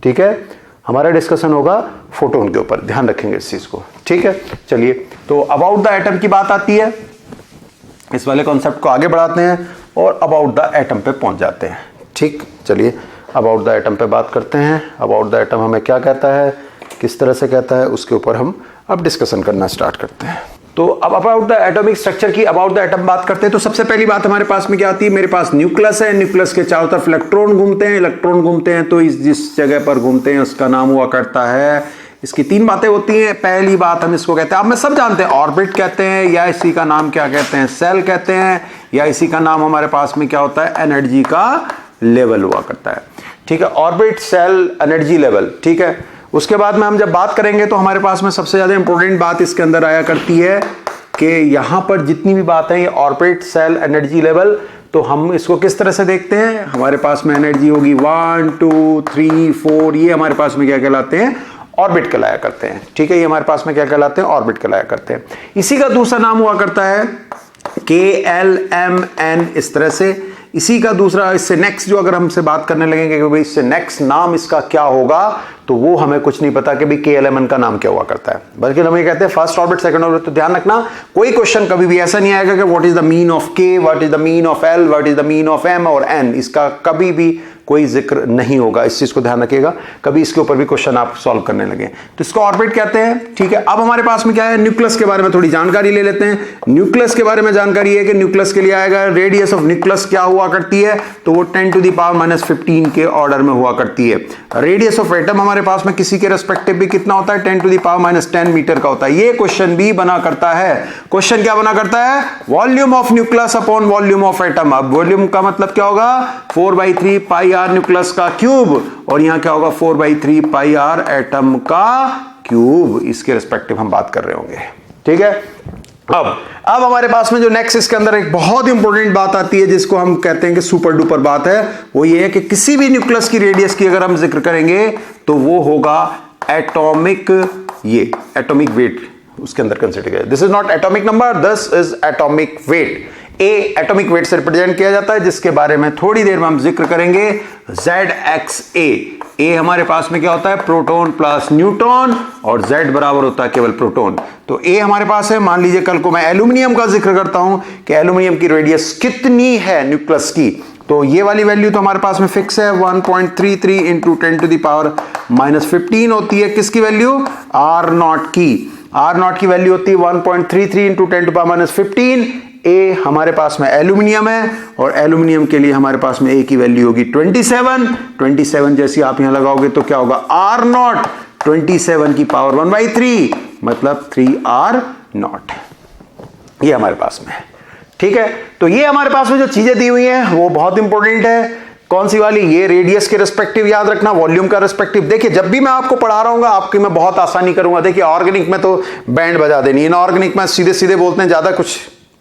ठीक है, हमारा डिस्कशन होगा फोटोन के ऊपर, ध्यान रखेंगे इस चीज को। ठीक है, चलिए, तो अबाउट द एटम की बात आती है, इस वाले कॉन्सेप्ट को आगे बढ़ाते हैं और अबाउट द एटम पे पहुंच जाते हैं। ठीक, चलिए अबाउट द एटम पे बात करते हैं। अबाउट द एटम हमें क्या कहता है, किस तरह से कहता है, उसके ऊपर हम अब डिस्कशन करना स्टार्ट करते हैं। तो अब अबाउट द एटॉमिक स्ट्रक्चर की, अबाउट द एटम बात करते हैं तो सबसे पहली बात हमारे पास में क्या आती है, मेरे पास न्यूक्लियस है, न्यूक्लियस के चारों तरफ इलेक्ट्रॉन घूमते हैं, इलेक्ट्रॉन घूमते हैं तो इस जिस जगह पर घूमते हैं उसका नाम हुआ करता है, इसकी तीन बातें होती हैं। पहली बात हम इसको कहते हैं, अब मैं सब जानते हैं, ऑर्बिट कहते हैं, या इसी का नाम क्या कहते हैं, सेल कहते हैं, या इसी का नाम हमारे पास में क्या होता है, एनर्जी का लेवल हुआ करता है। ठीक है, ऑर्बिट, सेल, एनर्जी लेवल। ठीक है, उसके बाद में हम जब बात करेंगे तो हमारे पास में सबसे ज्यादा इंपॉर्टेंट बात इसके अंदर आया करती है कि यहां पर जितनी भी बात है, ये ऑर्बिट, सेल, एनर्जी लेवल, तो हम इसको किस तरह से देखते हैं, हमारे पास में एनर्जी होगी 1 2 3 4, ये हमारे पास में क्या कहलाते हैं, ऑर्बिट कहलाया करते हैं। ठीक है, ये हमारे पास में क्या कहलाते हैं, ऑर्बिट कहलाया करते हैं। इसी का दूसरा नाम हुआ करता है KLMN, इस तरह से। इसी का दूसरा, इससे नेक्स्ट जो अगर हमसे बात करने लगेंगे कि भाई इससे नेक्स्ट नाम इसका क्या होगा, तो वो हमें कुछ नहीं पता कि भाई KLMN का नाम क्या हुआ करता है, बल्कि हम ये कहते हैं फर्स्ट ऑर्बिट, सेकंड ऑर्बिट। तो ध्यान रखना, कोई क्वेश्चन कभी भी ऐसा नहीं आएगा कि what is the mean of K, what is the mean of L, what is the mean of M और N, इसका कभी भी कोई जिक्र नहीं होगा। इस चीज को ध्यान रखिएगा, कभी इसके ऊपर भी क्वेश्चन आप सॉल्व करने लगे तो इसको ऑर्बिट कहते हैं। ठीक है, अब हमारे पास में क्या है, न्यूक्लियस के बारे में थोड़ी जानकारी ले लेते हैं। न्यूक्लियस के बारे में जानकारी है कि न्यूक्लियस के लिए आएगा, रेडियस ऑफ न्यूक्लियस क्या हुआ करती है, तो वो 10⁻⁻15 के ऑर्डर में हुआ करती है। रेडियस ऑफ एटम हमारे पास में किसी के रेस्पेक्टिव भी कितना होता है, 10⁻10 मीटर का होता है। ये क्वेश्चन भी बना करता है। क्वेश्चन क्या बना करता है, volume of nucleus upon volume of atom. अब वॉल्यूम का मतलब क्या होगा, 4/3 पाई आर न्यूक्लियस का क्यूब, और यहां क्या होगा 4/3 पाई आर एटम का क्यूब। इसके रेस्पेक्टिव हम बात कर रहे होंगे। ठीक है, अब हमारे पास में जो नेक्स्ट इसके अंदर एक बहुत इंपॉर्टेंट बात आती है जिसको हम कहते हैं कि सुपर डुपर बात है, वो ये है कि किसी भी न्यूक्लियस की रेडियस की अगर हम जिक्र करेंगे तो वो होगा एटॉमिक, ये एटॉमिक वेट उसके अंदर कंसीडर किया। This is not atomic number, this is atomic weight. A atomic weight से रिप्रेजेंट किया जाता है, जिसके बारे में थोड़ी देर में हम जिक्र करेंगे। ZXA, ए हमारे पास में क्या होता है, प्रोटॉन प्लस न्यूट्रॉन, और Z बराबर होता है केवल प्रोटॉन। तो ए हमारे पास है। मान लीजिए कल को मैं एल्यूमिनियम का जिक्र करता हूं कि एल्यूमिनियम की रेडियस कितनी है न्यूक्लियस की, तो ये वाली वैल्यू तो हमारे पास में फिक्स है, 1.33 इंटू 10⁻⁻15 होती है। किसकी वैल्यू, R0 की। R0 की वैल्यू होती है 1.33 इंटू 10⁻15। ए हमारे पास में एल्यूमिनियम है, और एल्यूमिनियम के लिए हमारे पास में ए की वैल्यू होगी 27 जैसी आप यहां लगाओगे तो क्या होगा, R0 27 की पावर 1/3 मतलब 3R0, ये हमारे पास में है। ठीक है, तो ये हमारे पास में जो चीजें दी हुई हैं वो बहुत इंपॉर्टेंट है। कौन सी वाली, ये रेडियस के रिस्पेक्टिव याद रखना, वॉल्यूम का रिस्पेक्टिव। देखिए जब भी मैं आपको पढ़ा रहा हूँ आपकी मैं बहुत आसानी करूंगा। देखिए ऑर्गेनिक में तो बैंड बजा देनी, इनऑर्गेनिक में सीधे सीधे बोलते हैं, ज्यादा कुछ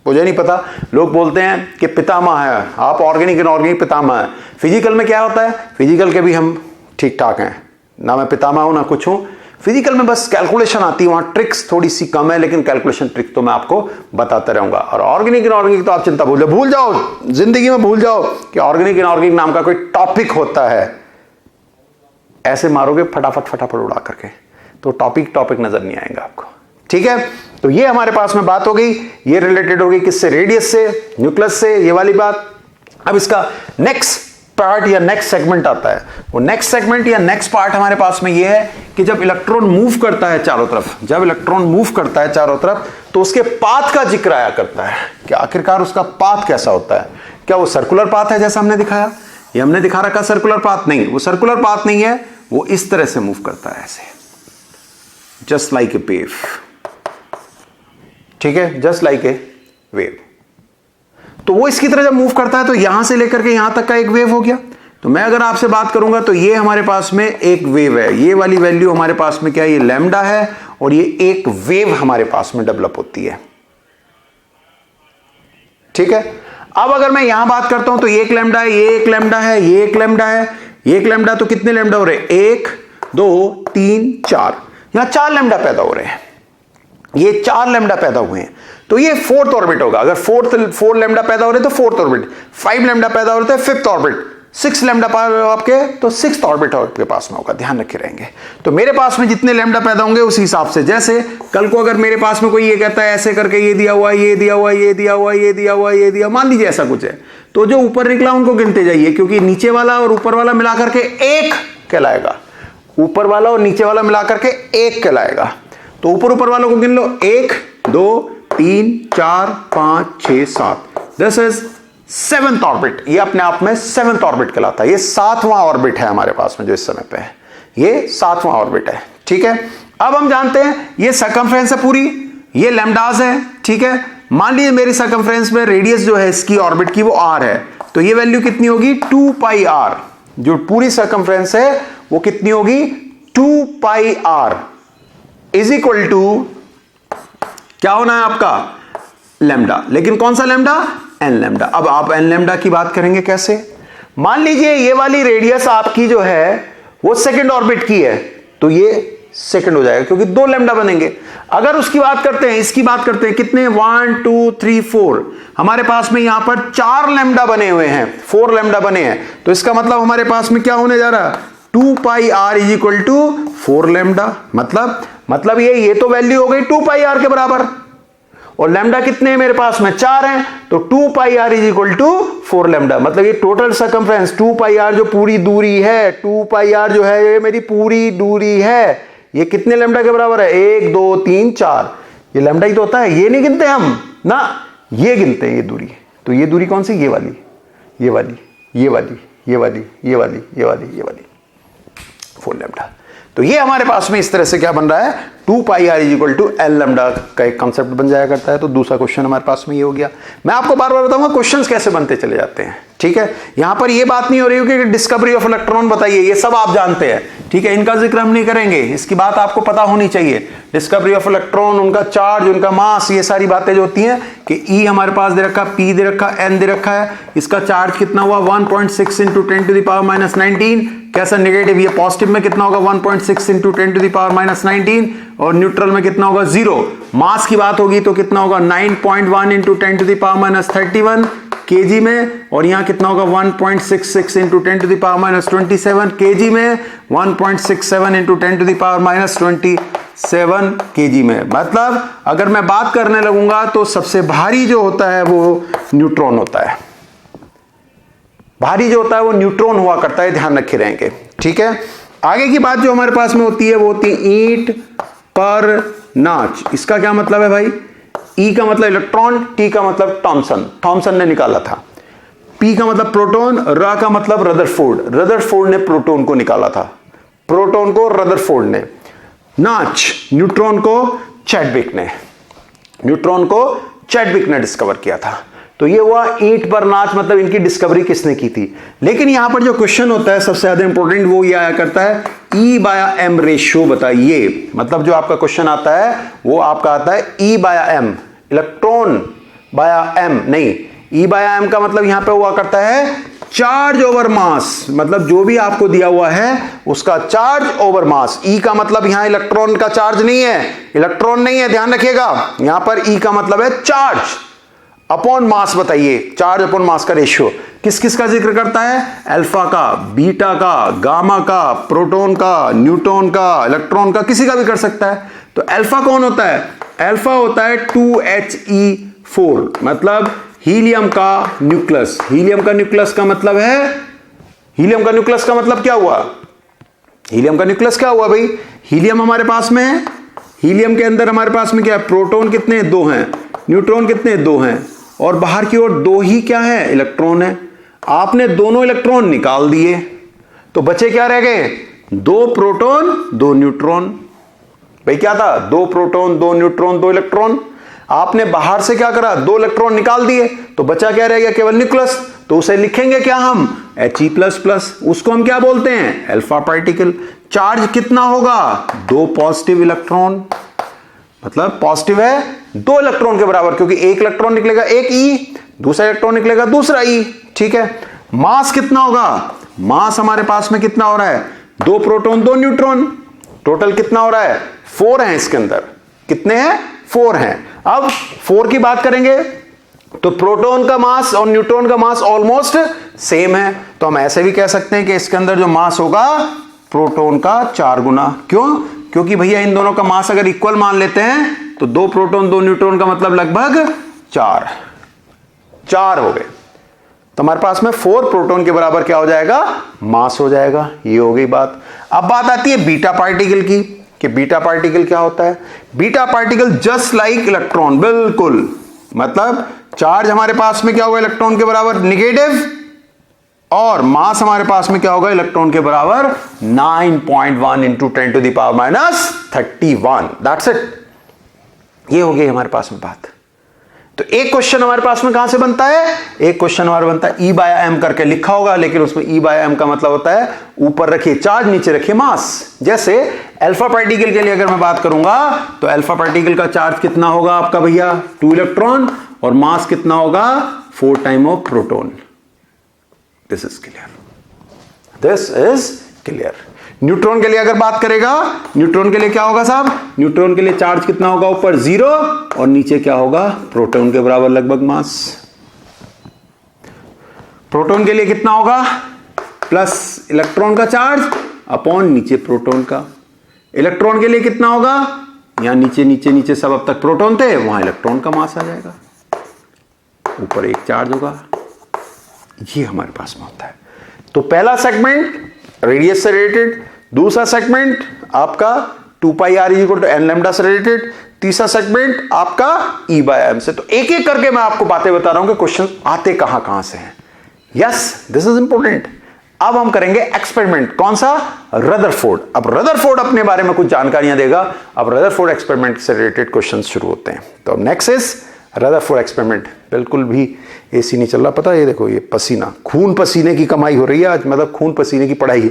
मुझे नहीं पता। लोग बोलते हैं कि पितामह है आप, ऑर्गेनिक इनऑर्गेनिक पितामह है। फिजिकल में क्या होता है, फिजिकल के भी हम ठीक ठाक हैं, ना मैं पितामह हूं ना कुछ हूं। फिजिकल में बस कैलकुलेशन आती है, वहां ट्रिक्स थोड़ी सी कम है, लेकिन कैलकुलेशन ट्रिक तो मैं आपको बताता रहूंगा। और ऑर्गेनिक इनऑर्गेनिक तो आप चिंता भूल जाओ, जिंदगी में भूल जाओ कि ऑर्गेनिक इनऑर्गेनिक नाम का कोई टॉपिक होता है। ऐसे मारोगे फटाफट उड़ा करके तो टॉपिक नजर नहीं आएगा आपको। ठीक है, तो ये हमारे पास में बात हो गई, ये रिलेटेड हो गई किससे, रेडियस से, न्यूक्लियस से, ये वाली बात। अब इसका नेक्स्ट पार्ट या नेक्स्ट सेगमेंट आता है, वो नेक्स्ट सेगमेंट या नेक्स्ट पार्ट हमारे पास में ये है कि जब इलेक्ट्रॉन मूव करता है चारों तरफ, जब इलेक्ट्रॉन मूव करता है चारों तरफ तो उसके पाथ का जिक्र आया करता है कि आखिरकार उसका पाथ कैसा होता है। क्या वो सर्कुलर पाथ है जैसा हमने दिखाया? ये हमने दिखा रखा सर्कुलर पाथ नहीं, वो सर्कुलर पाथ नहीं है, वो इस तरह से मूव करता है ऐसे, जस्ट लाइक ए वेव। ठीक है, जस्ट लाइक ए वेव। तो वो इसकी तरह जब मूव करता है तो यहां से लेकर के यहां तक का एक वेव हो गया। तो मैं अगर आपसे बात करूंगा तो ये हमारे पास में एक वेव है, ये वाली वैल्यू हमारे पास में क्या है, ये लैम्डा है, और ये एक वेव हमारे पास में डेवलप होती है। ठीक है, अब अगर मैं यहां बात करता हूं तो ये एक लैम्डा है, ये एक लैम्डा है, ये एक लैम्डा है, ये एक लैम्डा, तो कितने लैम्डा हो रहे हैं? 1 2 3 4, यहां 4 लैम्डा पैदा हो रहे हैं, ये 4 लैम्डा पैदा हुए हैं, तो ये 4th ऑर्बिट होगा। अगर 4 लैम्डा पैदा हो रहे तो 4th ऑर्बिट, 5 लैम्डा पैदा हो रहे तो 5th ऑर्बिट, 6 लैम्डा आपके तो 6th ऑर्बिट आपके पास में होगा, ध्यान रखे रहेंगे। तो मेरे पास में जितने लैम्डा पैदा होंगे उस हिसाब से, जैसे कल को अगर मेरे पास में कोई ये कहता है ऐसे करके ये दिया हुआ, ये दिया हुआ, ये दिया हुआ, ये दिया हुआ, ये दिया, मान लीजिए ऐसा कुछ है, तो जो ऊपर निकला उनको गिनते जाइए, क्योंकि नीचे वाला और ऊपर वाला मिलाकर के 1 कहलाएगा, ऊपर वाला और नीचे वाला मिलाकर के 1 कहलाएगा। तो ऊपर वालों को गिन लो, 1 2 3 4 5 6 7, दिस इज 7th ऑर्बिट, ये अपने आप में 7th ऑर्बिट कहलाता है। ये 7वां ऑर्बिट है हमारे पास में जो इस समय पे है, ये 7वां ऑर्बिट है। ठीक है, अब हम जानते हैं ये सर्कमफ्रेंस है पूरी, ये लैम्डास है। ठीक है, मान लीजिए मेरी सर्कमफ्रेंस में रेडियस जो है इसकी ऑर्बिट की वो r है, तो ये वैल्यू कितनी होगी? 2 पाई r, जो पूरी सर्कमफ्रेंस है वो कितनी होगी? 2 pi r is equal to क्या होना है आपका? लैम्डा। लेकिन कौन सा लैम्डा? N lambda. अब आप एन लैम्डा की बात करेंगे कैसे? मान लीजिए ये वाली रेडियस आपकी जो है वो सेकंड ऑर्बिट की है, तो ये सेकंड हो जाएगा क्योंकि 2 लैम्डा बनेंगे। अगर उसकी बात करते हैं, इसकी बात करते हैं, कितने? 1 2 3 4, हमारे पास में यहां पर 4 लैम्डा बने हुए हैं, 4 लैम्डा बने हैं, तो इसका मतलब हमारे पास में क्या होने जा रहा है? 2 pi r is equal to 4 lambda. मतलब ये तो वैल्यू हो गई 2 पाई r के बराबर, और लैम्डा कितने हैं मेरे पास में? 4 हैं, तो 2 pi r is equal to 4 lambda. मतलब ये टोटल सर्कमफ्रेंस 2 पाई r जो पूरी दूरी है, 2 पाई r जो है ये मेरी पूरी दूरी है, ये कितने लैम्डा के बराबर है? 1 2 3 4, ये लैम्डा ही तो होता है, ये नहीं गिनते हम ना, ये गिनते हैं ये दूरी। तो ये दूरी कौन सी? ये वाली, ये वाली, ये वाली, ये वाली, ये वाली, ये वाली, ये वाली, 4 लैम्डा। तो ये हमारे पास में इस तरह से क्या बन रहा है? 2 pi r is equal to L lambda का एक कंसेप्ट बन जाया करता है। तो दूसरा क्वेश्चन हमारे पास में ये हो गया। मैं आपको बार बार बताऊंगा क्वेश्चंस कैसे बनते चले जाते हैं। ठीक है, यहां पर ये बात नहीं हो रही हो कि डिस्कवरी ऑफ इलेक्ट्रॉन बताइए, ये सब आप जानते हैं। ठीक है, इनका जिक्र हम नहीं करेंगे, इसकी बात आपको पता होनी चाहिए। डिस्कवरी ऑफ इलेक्ट्रॉन, उनका चार्ज, उनका मास, ये सारी बातें जो होती हैं कि E हमारे पास दे रखा, P दे रखा, N दे रखा है, इसका चार्ज कितना हुआ? 1.6 into 10 to the power minus 19। कैसा? नेगेटिव। ये पॉजिटिव में कितना होगा? 1.6 into 10 to the power minus 19, और न्यूट्रल में कितना होगा? 0। मास की बात होगी तो कितना होगा? 9.1 into 10 to the power minus 31 KG में, और यहां कितना होगा? 1.66 into 10 to the power minus 27 KG में, 1.67 into 10 to the power minus 27 KG में। मतलब अगर मैं बात करने लगूंगा तो सबसे भारी जो होता है वो न्यूट्रॉन होता है, भारी जो होता है वो न्यूट्रॉन हुआ करता है, ध्यान रखे रहेंगे। ठीक है, आगे की बात जो हमारे पास में होती है वो होती है ईंट पर नाच। इसका क्या मतलब है भाई? ई का मतलब इलेक्ट्रॉन, टी का मतलब थॉमसन ने निकाला था। पी का मतलब प्रोटॉन, र का मतलब रदरफोर्ड ने प्रोटॉन को निकाला था, प्रोटॉन को रदरफोर्ड ने। नाच, न्यूट्रॉन को चैडविक ने डिस्कवर किया था। तो ये हुआ ईंट पर नाच, मतलब इनकी डिस्कवरी किसने की थी। लेकिन यहां पर जो क्वेश्चन होता है सबसे ज्यादा इंपॉर्टेंट वो ये आया करता है E/m रेशियो बताइए। मतलब जो आपका क्वेश्चन आता है वो आपका आता है E/m, इलेक्ट्रॉन बाया m नहीं, E/m का मतलब यहां पे हुआ करता है चार्ज ओवर मास, मतलब जो भी आपको दिया हुआ है उसका चार्ज ओवर मास। E का मतलब यहां इलेक्ट्रॉन का चार्ज नहीं है, इलेक्ट्रॉन नहीं है, ध्यान रखिएगा। यहां पर E का मतलब है चार्ज अपॉन मास। बताइए चार्ज अपॉन मास का रेशियो किस किस का जिक्र करता है? अल्फा का, बीटा का, गामा का, प्रोटॉन का, न्यूट्रॉन का, इलेक्ट्रॉन का, किसी का भी कर सकता है। तो अल्फा कौन होता है? अल्फा होता है 2He4, मतलब हीलियम का न्यूक्लियस। हीलियम का न्यूक्लियस का मतलब है हीलियम का न्यूक्लियस का मतलब क्या हुआ? हीलियम का न्यूक्लियस क्या हुआ भाई? हीलियम हमारे पास में है, हीलियम के अंदर हमारे पास में क्या है? प्रोटॉन कितने? 2 हैं। न्यूट्रॉन कितने? 2 हैं। और बाहर की ओर 2 ही क्या है? इलेक्ट्रॉन है। आपने दोनों इलेक्ट्रॉन निकाल दिए तो बचे क्या रह गए? 2 प्रोटॉन 2 न्यूट्रॉन। भाई क्या था? 2 प्रोटॉन 2 न्यूट्रॉन 2 इलेक्ट्रॉन। आपने बाहर से क्या करा? 2 इलेक्ट्रॉन निकाल दिए तो बचा क्या रह गया? केवल न्यूक्लियस। तो उसे लिखेंगे क्या हम? He++। उसको हम क्या बोलते हैं? Alpha particle. चार्ज कितना होगा? 2 पॉजिटिव इलेक्ट्रॉन, मतलब पॉजिटिव है 2 इलेक्ट्रॉन के बराबर, क्योंकि एक इलेक्ट्रॉन निकलेगा एक ई, दूसरा इलेक्ट्रॉन निकलेगा दूसरा ई। ठीक है। मास कितना होगा? मास हमारे पास में कितना हो रहा है? 2 प्रोटॉन 2 न्यूट्रॉन। टोटल कितना हो रहा है? 4 है इसके अंदर। कितने हैं? 4 हैं। अब 4 की बात करेंगे तो प्रोटॉन का मास और न्यूट्रॉन का मास ऑलमोस्ट सेम है, तो हम ऐसे भी कह सकते हैं कि इसके अंदर जो मास होगा प्रोटॉन का 4 गुना। क्यों? क्योंकि भैया इन दोनों का मास अगर इक्वल मान लेते हैं तो 2 प्रोटॉन 2 न्यूट्रॉन का मतलब लगभग 4 हो गए। तो हमारे पास में 4 प्रोटॉन के बराबर क्या हो जाएगा? मास हो जाएगा। ये हो गई बात। अब बात आती है बीटा पार्टिकल की, कि बीटा पार्टिकल क्या होता है? Beta particle just like electron, बिल्कुल, मतलब चार्ज हमारे पास में क्या होगा? इलेक्ट्रॉन के बराबर नेगेटिव, और मास हमारे पास में क्या होगा? इलेक्ट्रॉन के बराबर 9.1 इंटू 10⁻31। That's it. ये हो गई हमारे पास में बात। तो एक क्वेश्चन हमारे पास में कहां से बनता है? एक क्वेश्चन हमारे बनता है E/m करके लिखा होगा, लेकिन उसमें E/m का मतलब होता है ऊपर रखिए चार्ज नीचे रखिए मास। जैसे अल्फा पार्टिकल के लिए अगर मैं बात करूंगा तो अल्फा पार्टिकल का चार्ज कितना होगा आपका भैया? 2 इलेक्ट्रॉन, और मास कितना होगा? 4 time of proton. This is clear, this is clear. Neutron के लिए अगर बात करेगा, न्यूट्रॉन के लिए क्या होगा साहब? न्यूट्रॉन के लिए चार्ज कितना होगा? ऊपर 0 और नीचे क्या होगा? प्रोटॉन के बराबर लगभग मास। प्रोटॉन के लिए कितना होगा? प्लस इलेक्ट्रॉन का चार्ज अपॉन नीचे प्रोटॉन का। इलेक्ट्रॉन के लिए कितना होगा? यहां नीचे नीचे नीचे सब अब तक प्रोटॉन थे, वहां इलेक्ट्रॉन का मास आ जाएगा, ऊपर एक चार्ज होगा। ये हमारे पास में होता है। तो पहला सेगमेंट रेडियस से रिलेटेड, दूसरा सेगमेंट आपका 2πr = n लैम्डा से रिलेटेड, तीसरा सेगमेंट आपका E/m से। तो एक एक करके मैं आपको बातें बता रहा हूं कि क्वेश्चन आते कहां से हैं। Yes, this is important. अब हम करेंगे एक्सपेरिमेंट। कौन सा? रदरफोर्ड। अब रदरफोर्ड अपने बारे में कुछ जानकारियां देगा। अब रदरफोर्ड एक्सपेरिमेंट से रिलेटेड क्वेश्चन शुरू होते हैं। तो अब नेक्स्ट इज रदरफोर्ड एक्सपेरिमेंट। बिल्कुल भी एसी नहीं चल रहा, पता है? ये देखो, ये पसीना, खून पसीने की कमाई हो रही है आज, मतलब खून पसीने की पढ़ाई है।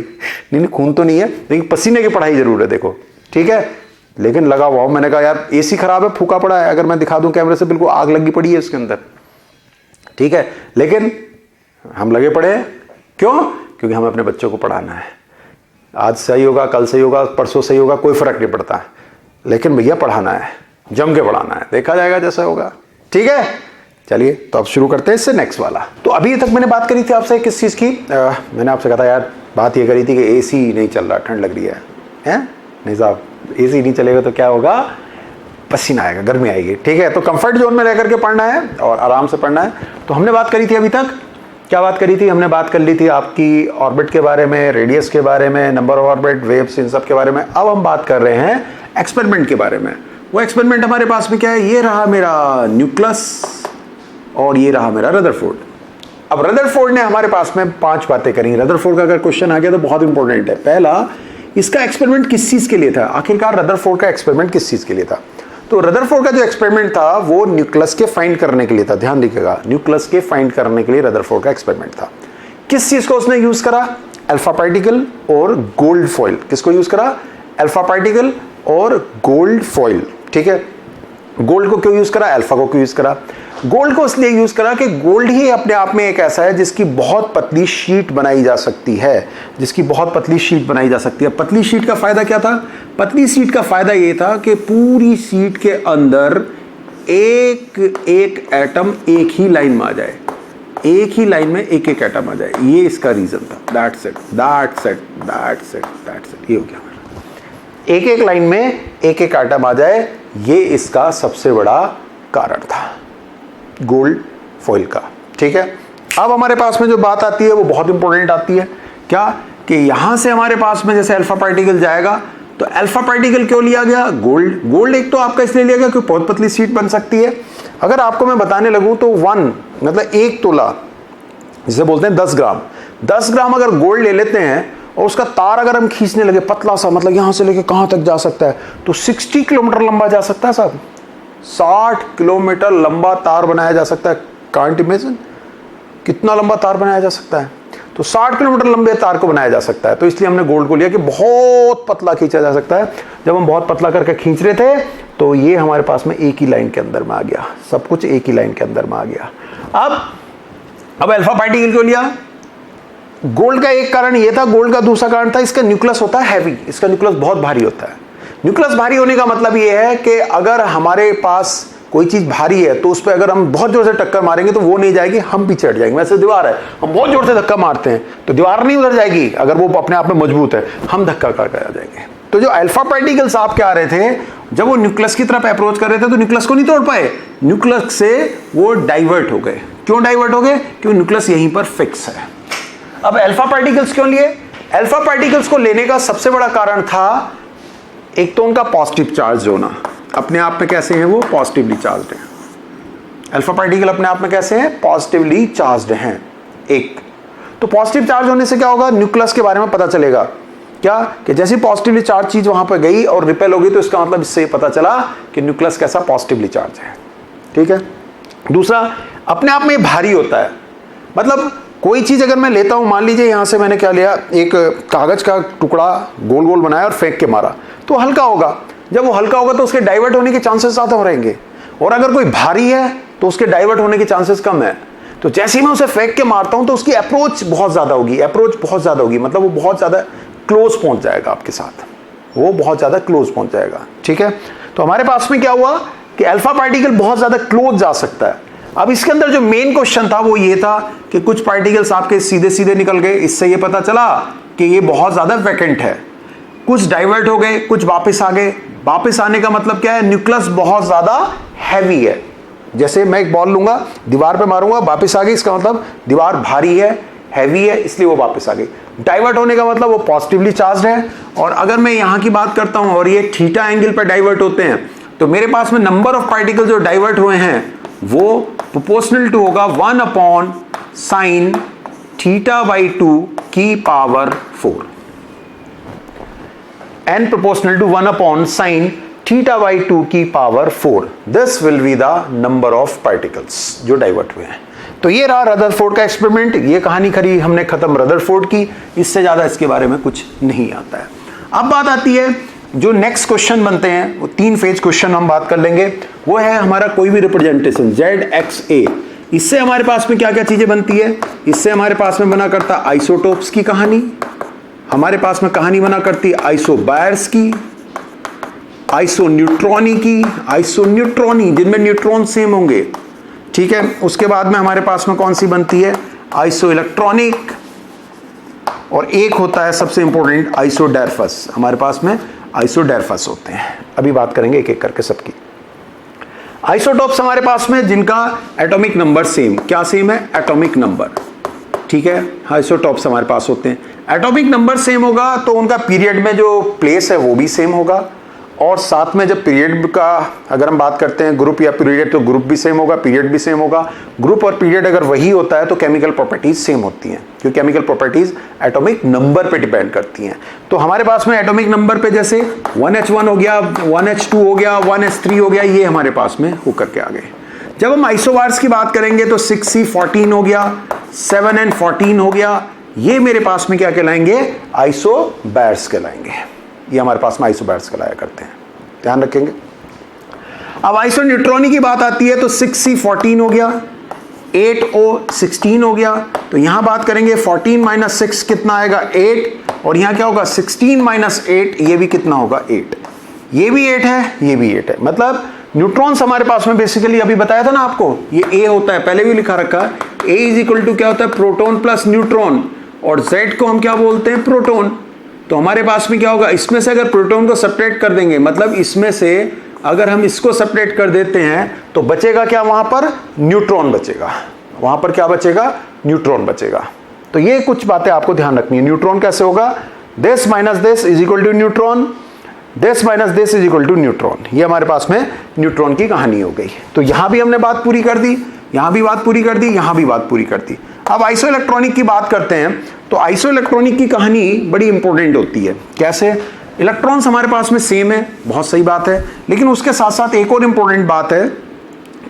नहीं, खून तो नहीं है, लेकिन पसीने की पढ़ाई जरूर है। देखो, ठीक है, लेकिन लगा हुआ। मैंने कहा यार एसी खराब है, फूका पड़ा है। अगर मैं दिखा दूं कैमरे से, बिल्कुल आग लगी पड़ी है इसके अंदर, ठीक है, लेकिन हम लगे पड़े हैं। क्यों? क्योंकि हमें अपने बच्चों को पढ़ाना है। आज सही होगा, कल सही होगा, परसों सही होगा, कोई फर्क नहीं पड़ता, लेकिन भैया पढ़ाना है, जम के पढ़ाना है। देखा जाएगा जैसा होगा, ठीक है। चलिए, तो अब शुरू करते हैं इससे नेक्स्ट वाला। तो अभी तक मैंने बात करी थी आपसे किस चीज़ की? मैंने आपसे कहा था यार, बात ये करी थी कि एसी नहीं चल रहा, ठंड लग रही है। नहीं साहब, एसी नहीं चलेगा तो क्या होगा? पसीना आएगा, गर्मी आएगी, ठीक है। तो कंफर्ट जोन में रह करके पढ़ना है और आराम से पढ़ना है। तो हमने बात करी थी अभी तक, क्या बात करी थी? हमने बात कर ली थी आपकी ऑर्बिट के बारे में, रेडियस के बारे में, नंबर ऑफ ऑर्बिट, वेव्स, इन सब के बारे में। अब हम बात कर रहे हैं एक्सपेरिमेंट के बारे में। वो एक्सपेरिमेंट हमारे पास में क्या है? ये रहा मेरा न्यूक्लियस और ये रहा मेरा रदरफोर्ड। अब रदरफोर्ड ने हमारे पास में 5 बातें करी। रदरफोर्ड का अगर क्वेश्चन आ गया तो बहुत इंपॉर्टेंट है। पहला, इसका एक्सपेरिमेंट किस चीज के लिए था? आखिरकार रदरफोर्ड का एक्सपेरिमेंट किस चीज के लिए था? तो रदरफोर्ड का जो एक्सपेरिमेंट था वो न्यूक्लियस के फाइंड करने के लिए था। ध्यान रखिएगा, न्यूक्लियस के फाइंड करने के लिए रदरफोर्ड का एक्सपेरिमेंट था। किस चीज को उसने यूज करा? अल्फा पार्टिकल और गोल्ड फॉइल। किसको यूज करा? अल्फा पार्टिकल और गोल्ड फॉइल, ठीक है। गोल्ड को क्यों यूज करा? अल्फा को क्यों यूज करा? गोल्ड को इसलिए यूज करा कि गोल्ड ही अपने आप में एक ऐसा है जिसकी बहुत पतली शीट बनाई जा सकती है, जिसकी बहुत पतली शीट बनाई जा सकती है। पतली शीट का फायदा क्या था? पतली शीट का फायदा ये था कि पूरी शीट के अंदर एक एक एटम एक ही लाइन में आ जाए, एक ही लाइन में एक एक एटम आ जाए। ये इसका रीजन था। That's it, that's it, that's it, that's it. ये हो गया, एक एक लाइन में एक एक एटम आ जाए, ये इसका सबसे बड़ा कारण था गोल्ड फॉइल का, ठीक है। अब हमारे पास में जो बात आती है वो बहुत इंपॉर्टेंट आती है क्या कि यहां से हमारे पास में जैसे अल्फा पार्टिकल जाएगा, तो अल्फा पार्टिकल क्यों लिया गया? गोल्ड एक तो आपका इसलिए लिया गया क्योंकि बहुत पतली शीट बन सकती है। अगर आपको मैं बताने लगूं तो 1 मतलब 1 तोला जिसे बोलते हैं 10 ग्राम, 10 ग्राम अगर गोल्ड ले लेते हैं और उसका तार अगर हम खींचने लगे पतला सा, मतलब यहां से लेके कहां तक जा सकता है, तो 60 किलोमीटर लंबा जा सकता है साहब। 60 किलोमीटर लंबा तार बनाया जा सकता है। कांट इमेजिन कितना लंबा तार बनाया जा सकता है। तो 60 किलोमीटर लंबे तार को बनाया जा सकता है। तो इसलिए हमने गोल्ड को लिया कि बहुत पतला खींचा जा सकता है। जब हम बहुत पतला करके खींच रहे थे तो ये हमारे पास में एक ही लाइन के अंदर में आ गया, सब कुछ एक ही लाइन के अंदर में आ गया। अब अल्फा पार्टिकल क्यों लिया? गोल्ड का एक कारण ये था, गोल्ड का दूसरा कारण था इसका न्यूक्लियस होता है हैवी, इसका न्यूक्लियस बहुत भारी होता है। न्यूक्लियस भारी होने का मतलब ये है कि अगर हमारे पास कोई चीज भारी है तो उस पर अगर हम बहुत जोर से टक्कर मारेंगे तो वो नहीं जाएगी, हम पीछे हट जाएंगे। वैसे दीवार है, हम बहुत जोर से धक्का मारते हैं तो दीवार नहीं उधर जाएगी, अगर वो अपने आप में मजबूत है, हम धक्का करके आ जाएंगे। तो जो अल्फा पार्टिकल्स आपके आ रहे थे, जब वो न्यूक्लियस की तरफ अप्रोच कर रहे थे तो न्यूक्लियस को नहीं तोड़ पाए, न्यूक्लियस से वो डाइवर्ट हो गए। क्यों डाइवर्ट हो गए? क्योंकि न्यूक्लियस यहीं पर फिक्स है। अब अल्फा पार्टिकल्स क्यों लिए? अल्फा पार्टिकल्स को लेने का सबसे बड़ा कारण था एक तो उनका पॉजिटिव चार्ज होना, अपने आप में कैसे हैं वो? पॉजिटिवली चार्ज्ड हैं। अल्फा पार्टिकल अपने आप में कैसे हैं? पॉजिटिवली चार्ज्ड हैं। एक तो पॉजिटिव चार्ज होने से क्या होगा? न्यूक्लियस के बारे में पता चलेगा क्या कि जैसे पॉजिटिवली चार्ज चीज वहां पर गई और रिपेल होगी तो इसका मतलब इससे पता चला कि न्यूक्लियस कैसा पॉजिटिवली चार्ज है। ठीक है। दूसरा, अपने आप में भारी होता है। मतलब कोई चीज अगर मैं लेता हूं, मान लीजिए यहां से मैंने क्या लिया, एक कागज का टुकड़ा गोल गोल बनाया और फेंक के मारा, तो हल्का होगा। जब वो हल्का होगा तो उसके डाइवर्ट होने के चांसेस ज्यादा हो रहेंगे, और अगर कोई भारी है तो उसके डाइवर्ट होने के चांसेस कम है। तो जैसे ही मैं उसे फेंक के मारता हूं तो उसकी अप्रोच बहुत ज्यादा होगी, मतलब वो बहुत ज्यादा क्लोज पहुंच जाएगा आपके साथ, वो बहुत ज्यादा क्लोज पहुंच जाएगा। ठीक है। तो हमारे पास में क्या हुआ कि अल्फा पार्टिकल बहुत ज्यादा क्लोज जा सकता है। अब इसके अंदर जो मेन क्वेश्चन था वो ये था कि कुछ पार्टिकल्स आपके सीधे सीधे निकल गए, इससे ये पता चला कि ये बहुत ज्यादा वैकेंट है। कुछ डाइवर्ट हो गए, कुछ वापस आ गए। वापस आने का मतलब क्या है? न्यूक्लियस बहुत ज्यादा हैवी है। जैसे मैं एक बॉल लूंगा, दीवार पे मारूंगा, वापस आ गई, इसका मतलब दीवार भारी है, हैवी है, इसलिए वो वापस आ गई। डाइवर्ट होने का मतलब वो पॉजिटिवली चार्ज है। और अगर मैं यहां की बात करता हूं और ये थीटा एंगल पर डाइवर्ट होते हैं, तो मेरे पास में नंबर ऑफ पार्टिकल जो डाइवर्ट हुए हैं वो प्रोपोर्शनल टू होगा 1/sin θ/2 की power 4, n proportional to 1/sin θ/2 की power 4। This will be the number of particles जो डाइवर्ट हुए हैं। तो ये रहा रदरफोर्ड का एक्सपेरिमेंट। ये कहानी खरी हमने खत्म रदरफोर्ड की, इससे ज्यादा इसके बारे में कुछ नहीं आता है। अब बात आती है जो नेक्स्ट क्वेश्चन बनते हैं, वो 3 फेज क्वेश्चन हम बात कर लेंगे। वो है हमारा कोई भी रिप्रेजेंटेशन ZXA, इससे हमारे पास में क्या क्या चीजें बनती है? इससे हमारे पास में बना करता आइसोटोप्स की कहानी, हमारे पास में कहानी बना करती आइसोबायर्स की, आइसोन्यूट्रॉनी की, आइसोन्यूट्रॉनी जिनमें न्यूट्रॉन सेम होंगे। ठीक है। उसके बाद में हमारे पास में कौन सी बनती है? आइसो इलेक्ट्रॉनिक, और एक होता है सबसे इंपॉर्टेंट आइसोडैर्फस। हमारे पास में आइसोडैर्फस होते हैं। अभी बात करेंगे एक एक करके सबकी। आइसोटोप्स हमारे पास में जिनका एटॉमिक नंबर सेम, क्या सेम है? Atomic number. ठीक है। आइसोटोप्स हमारे पास होते हैं, एटॉमिक नंबर सेम होगा तो उनका पीरियड में जो प्लेस है वो भी सेम होगा, और साथ में जब पीरियड का अगर हम बात करते हैं ग्रुप या पीरियड, तो ग्रुप भी सेम होगा, पीरियड भी सेम होगा। ग्रुप और पीरियड अगर वही होता है तो केमिकल प्रॉपर्टीज सेम होती हैं, क्योंकि केमिकल प्रॉपर्टीज एटॉमिक नंबर पे डिपेंड करती हैं। तो हमारे पास में एटॉमिक नंबर पे जैसे 1H1 हो गया, 1H2 हो गया, 1H3 हो गया, ये हमारे पास में होकर के आ गए। जब हम आइसोबार्स की बात करेंगे तो 6C14 हो गया, 7N14 हो गया, ये मेरे पास में क्या कहलाएंगे? आइसोबार्स कहलाएंगे। ये हमारे पास में आइसोबार्स कहलाया करते हैं, ध्यान रखेंगे। अब आइसोन्यूट्रॉनी की बात आती है तो 6C14 हो गया, 8O16 हो गया। तो यहां बात करेंगे 14 - 6 कितना आएगा? 8, और यहां क्या होगा? 16 - 8, ये भी कितना होगा? 8। ये भी 8 है, ये भी 8 है। मतलब न्यूट्रॉन्स हमारे पास में बेसिकली अभी बताया था ना आपको, ये A होता है, पहले भी लिखा रखा है। A = क्या होता है? प्रोटॉन प्लस न्यूट्रॉन, और Z को हम क्या बोलते हैं? प्रोटॉन। तो हमारे पास में क्या होगा? इसमें से अगर प्रोटॉन को सेपरेट कर देंगे, मतलब इसमें से अगर हम इसको सेपरेट कर देते हैं तो बचेगा क्या? वहां पर न्यूट्रॉन बचेगा। वहां पर क्या बचेगा? न्यूट्रॉन बचेगा। तो ये कुछ बातें आपको ध्यान रखनी है। न्यूट्रॉन कैसे होगा, this minus this is equal to neutron, this minus this is equal to neutron. ये हमारे पास में न्यूट्रॉन की कहानी हो गई। तो यहां भी हमने बात पूरी कर दी, यहां भी बात पूरी कर दी, यहां भी बात पूरी कर दी। अब आइसो इलेक्ट्रॉनिक की बात करते हैं। तो आइसो इलेक्ट्रॉनिक की कहानी बड़ी इंपॉर्टेंट होती है। कैसे, इलेक्ट्रॉन्स हमारे पास में सेम है, बहुत सही बात है, लेकिन उसके साथ साथ एक और इंपॉर्टेंट बात है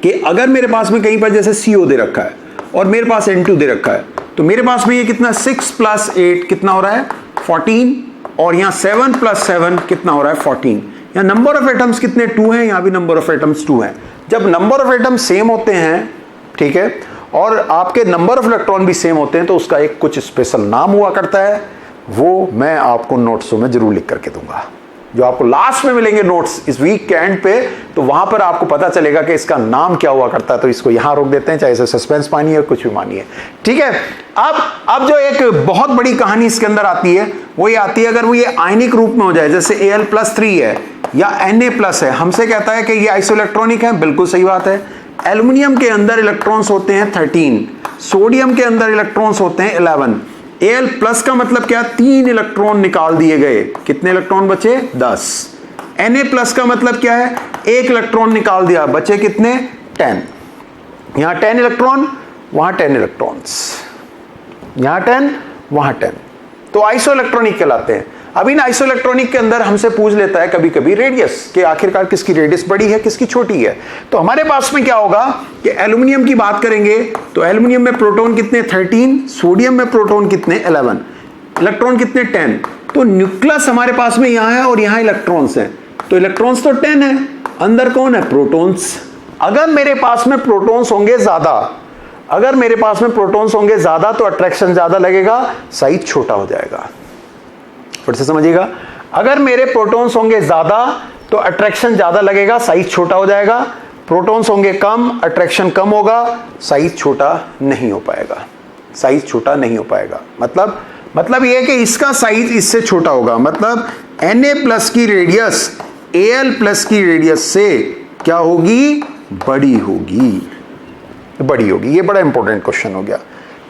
कि अगर मेरे पास में कहीं पर जैसे CO दे रखा है और मेरे पास N2 दे रखा है, तो मेरे पास में ये कितना 6 + 8 कितना हो रहा है 14, और यहाँ 7 + 7 कितना हो रहा है 14। यहाँ नंबर ऑफ एटम्स कितने 2 हैं, यहाँ भी नंबर ऑफ एटम्स 2 हैं। जब नंबर ऑफ एटम्स सेम होते हैं, ठीक है, और आपके नंबर ऑफ इलेक्ट्रॉन भी सेम होते हैं, तो उसका एक कुछ स्पेशल नाम हुआ करता है, वो मैं आपको नोट्सों में जरूर लिख करके दूंगा, जो आपको लास्ट में मिलेंगे नोट्स इस वीक के एंड पे, तो वहां पर आपको पता चलेगा कि इसका नाम क्या हुआ करता है। तो इसको यहां रोक देते हैं, चाहे इसे सस्पेंस मानिए कुछ भी मानिए, ठीक है। अब जो एक बहुत बड़ी कहानी इसके अंदर आती है वो ये आती है, अगर वो ये आयनिक रूप में हो जाए, जैसे Al+3 है या Na+ है, हमसे कहता है कि ये आइसोइलेक्ट्रॉनिक है, बिल्कुल सही बात है। एल्युमिनियम के अंदर इलेक्ट्रॉन्स होते हैं 13, सोडियम के अंदर इलेक्ट्रॉन्स होते हैं 11। Al+ का मतलब क्या, 3 इलेक्ट्रॉन निकाल दिए गए, कितने इलेक्ट्रॉन बचे 10। Na+ का मतलब क्या है, 1 इलेक्ट्रॉन निकाल दिया, बचे कितने 10। यहां 10 इलेक्ट्रॉन, वहां 10 इलेक्ट्रॉन्स, यहां 10 वहां 10, तो आइसोइलेक्ट्रॉनिक कहलाते हैं। अब इन आइसोइलेक्ट्रॉनिक के अंदर हमसे पूछ लेता है कभी कभी रेडियस, कि आखिरकार किसकी रेडियस बड़ी है किसकी छोटी है। तो हमारे पास में क्या होगा कि एल्युमिनियम की बात करेंगे तो एल्युमिनियम में प्रोटॉन कितने 13, सोडियम में प्रोटॉन कितने 11, इलेक्ट्रॉन कितने 10। तो न्यूक्लियस हमारे पास में यहां है और यहां इलेक्ट्रॉन्स हैं, तो इलेक्ट्रॉन्स तो 10 है, अंदर कौन है प्रोटॉन्स। अगर मेरे पास में प्रोटॉन्स होंगे ज्यादा, अगर मेरे पास में प्रोटॉन्स होंगे ज्यादा तो अट्रैक्शन ज्यादा लगेगा, साइज छोटा हो जाएगा। फिर से समझिएगा, अगर मेरे प्रोटॉन्स होंगे ज्यादा तो अट्रैक्शन ज्यादा लगेगा, साइज छोटा हो जाएगा। प्रोटॉन्स होंगे कम, अट्रैक्शन कम होगा, साइज छोटा नहीं हो पाएगा, साइज छोटा नहीं हो पाएगा। मतलब ये कि इसका साइज इससे छोटा होगा, मतलब Na+ की रेडियस Al+ की रेडियस से क्या होगी, बड़ी होगी, बड़ी होगी। ये बड़ा इंपॉर्टेंट क्वेश्चन हो गया,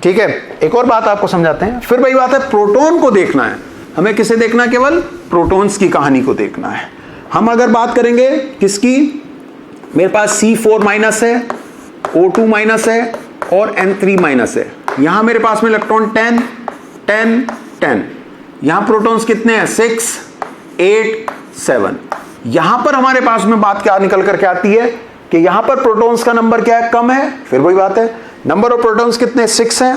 ठीक है। एक और बात आपको समझाते हैं, फिर वही बात है, प्रोटॉन को देखना है हमें, किसे देखना है, केवल प्रोटॉन्स की कहानी को देखना है। हम अगर बात करेंगे किसकी, मेरे पास C4- है, O2- है और N3- है। यहां मेरे पास में इलेक्ट्रॉन 10 10 10, यहां प्रोटॉन्स कितने हैं 6 8 7। यहां पर हमारे पास में बात क्या निकल करके आती है कि यहां पर प्रोटॉन्स का नंबर क्या है, कम है। फिर वही बात है, नंबर ऑफ प्रोटॉन्स कितने 6 हैं,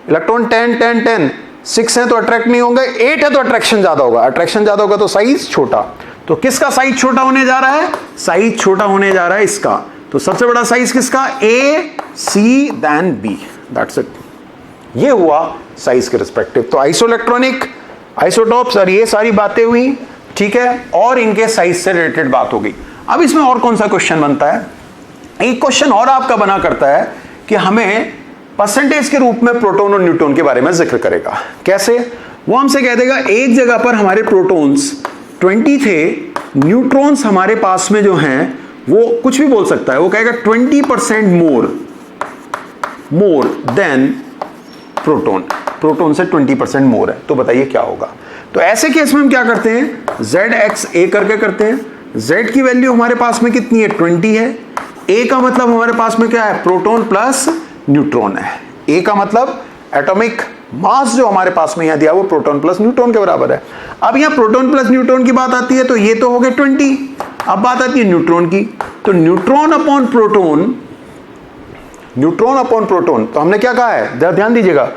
इलेक्ट्रॉन 10 10 10, 6 है तो अट्रैक्ट नहीं होंगे, 8 है तो अट्रैक्शन ज्यादा होगा, अट्रैक्शन ज्यादा होगा तो साइज छोटा। तो किसका साइज छोटा होने जा रहा है, साइज छोटा होने जा रहा है इसका। तो सबसे बड़ा साइज किसका, A C then B, that's it. ये हुआ साइज के रिस्पेक्टिव। तो आइसोइलेक्ट्रॉनिक, आइसोटॉप्स और ये सारी बातें हुई, ठीक है, और इनके साइज से रिलेटेड बात हो गई। अब इसमें और कौन सा क्वेश्चन बनता है, एक क्वेश्चन और आपका बना करता है कि हमें परसेंटेज के रूप में प्रोटॉन और न्यूट्रॉन के बारे में जिक्र करेगा। कैसे, वो हमसे कह देगा एक जगह पर हमारे प्रोटॉन्स 20 थे, न्यूट्रॉन्स हमारे पास में जो हैं वो कुछ भी बोल सकता है, वो कहेगा 20% मोर देन प्रोटॉन, प्रोटॉन से 20% मोर है। तो बताइए क्या होगा। तो ऐसे केस में हम क्या करते हैं, ZXA करके करते हैं। Z की वैल्यू हमारे पास में कितनी है 20 है, A का मतलब हमारे पास में क्या है, प्रोटॉन प्लस न्यूट्रॉन है। A का मतलब एटॉमिक मास जो हमारे पास में यहां दिया वो प्रोटॉन प्लस न्यूट्रॉन के बराबर है। अब यहां प्रोटॉन प्लस न्यूट्रॉन की बात आती है तो ये तो हो गए 20। अब बात आती है न्यूट्रॉन की, तो neutron upon proton, neutron upon proton, तो हमने क्या कहा है, ध्यान दीजिएगा,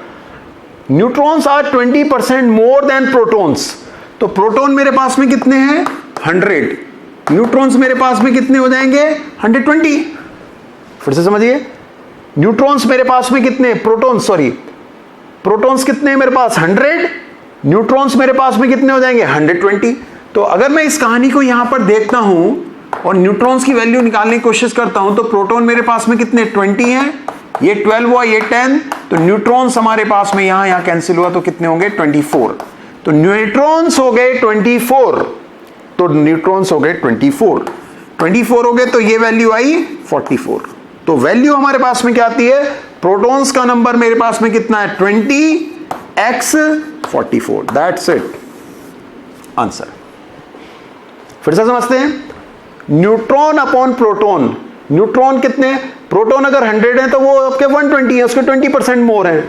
neutrons are 20% more than protons. तो प्रोटॉन मेरे पास में कितने हैं 100, न्यूट्रॉन्स मेरे पास में कितने हो जाएंगे 120। फिर से समझिए, न्यूट्रॉन्स मेरे पास में कितने, प्रोटॉन्स कितने हैं मेरे पास 100, न्यूट्रॉन्स मेरे पास में कितने हो जाएंगे 120। तो अगर मैं इस कहानी को यहां पर देखता हूं और न्यूट्रॉन्स की वैल्यू निकालने की कोशिश करता हूं, तो प्रोटॉन मेरे पास में कितने 20 हैं, ये 12 हुआ, ये 10, तो न्यूट्रॉन्स हमारे पास में यहां कैंसिल हुआ, तो कितने होंगे 24। तो न्यूट्रॉन्स हो गए 24, तो न्यूट्रॉन्स हो गए 24 हो गए, तो ये वैल्यू आई 44। तो वैल्यू हमारे पास में क्या आती है, प्रोटॉन्स का नंबर मेरे पास में कितना है 20, x44, दैट्स इट आंसर। फिर से समझते हैं, न्यूट्रॉन अपॉन प्रोटॉन। न्यूट्रॉन कितने, प्रोटॉन अगर 100 है तो वो आपके 120 है, उसके 20% मोर है।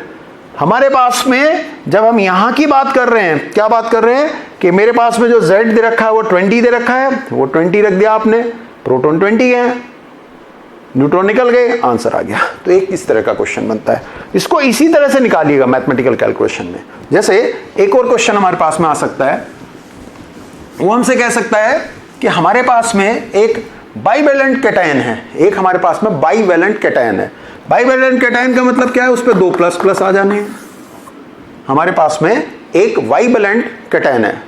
हमारे पास में जब हम यहां की बात कर रहे हैं, क्या बात कर रहे हैं कि मेरे पास में जो Z दे रखा है वो 20 दे रखा है, वो 20 रख दिया आपने, प्रोटॉन 20 है, न्यूट्रॉन निकल गए, आंसर आ गया। तो एक इस तरह का क्वेश्चन बनता है, इसको इसी तरह से निकालिएगा मैथमेटिकल कैलकुलेशन में। जैसे एक और क्वेश्चन हमारे पास में आ सकता है, वो हमसे कह सकता है कि हमारे पास में एक बाइवेलेंट कैटायन है, एक हमारे पास में बाइवेलेंट कैटायन है। बाइवेलेंट कैटायन का मतलब क्या है, उस पर 2 प्लस प्लस आ जाने हैं। हमारे पास में एक बाइवेलेंट कैटायन है,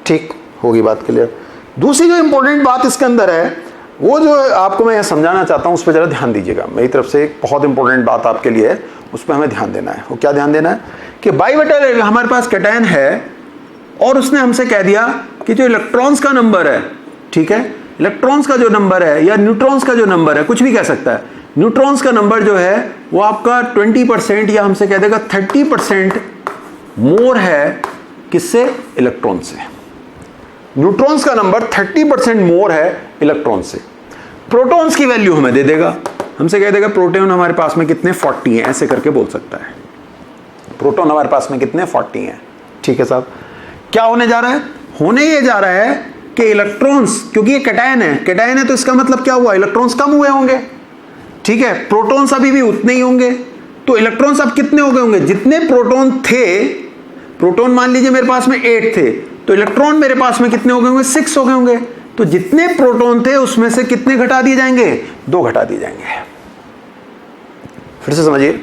ठीक होगी बात क्लियर। दूसरी जो इंपॉर्टेंट बात इसके अंदर है, वो जो आपको मैं समझाना चाहता हूं, उस पर जरा ध्यान दीजिएगा। मेरी तरफ से एक बहुत इंपॉर्टेंट बात आपके लिए है, उस पर हमें ध्यान देना है। वो क्या ध्यान देना है कि बाइवेलेंट हमारे पास कैटायन है और उसने हमसे कह दिया कि जो इलेक्ट्रॉन्स का नंबर है, ठीक है, इलेक्ट्रॉन्स का जो नंबर है या न्यूट्रॉन्स का जो नंबर है, कुछ भी कह सकता है, न्यूट्रॉन्स का नंबर जो है वो आपका 20% या हमसे कह देगा 30% मोर है, किससे, इलेक्ट्रॉन से। न्यूट्रॉन्स का नंबर 30% मोर है इलेक्ट्रॉन से। प्रोटॉन्स की वैल्यू हमें दे देगा, हमसे कह देगा प्रोटॉन हमारे पास में कितने 40 हैं, ऐसे करके बोल सकता है, प्रोटॉन हमारे पास में कितने 40 हैं। ठीक है साहब, क्या होने जा रहा है, होने ये जा रहा है कि इलेक्ट्रॉन्स, क्योंकि ये कैटायन है तो इसका मतलब क्या हुआ, इलेक्ट्रॉन्स कम हुए होंगे, ठीक है, प्रोटॉन्स अभी भी उतने ही होंगे। तो इलेक्ट्रॉन्स अब कितने हो गए होंगे, जितने प्रोटॉन थे, प्रोटॉन मान लीजिए मेरे पास में 8 थे, तो इलेक्ट्रॉन मेरे पास में कितने हो गए होंगे, 6 हो गए होंगे। तो जितने प्रोटॉन थे उसमें से कितने घटा दिए जाएंगे, 2 घटा दिए जाएंगे। फिर से समझिए,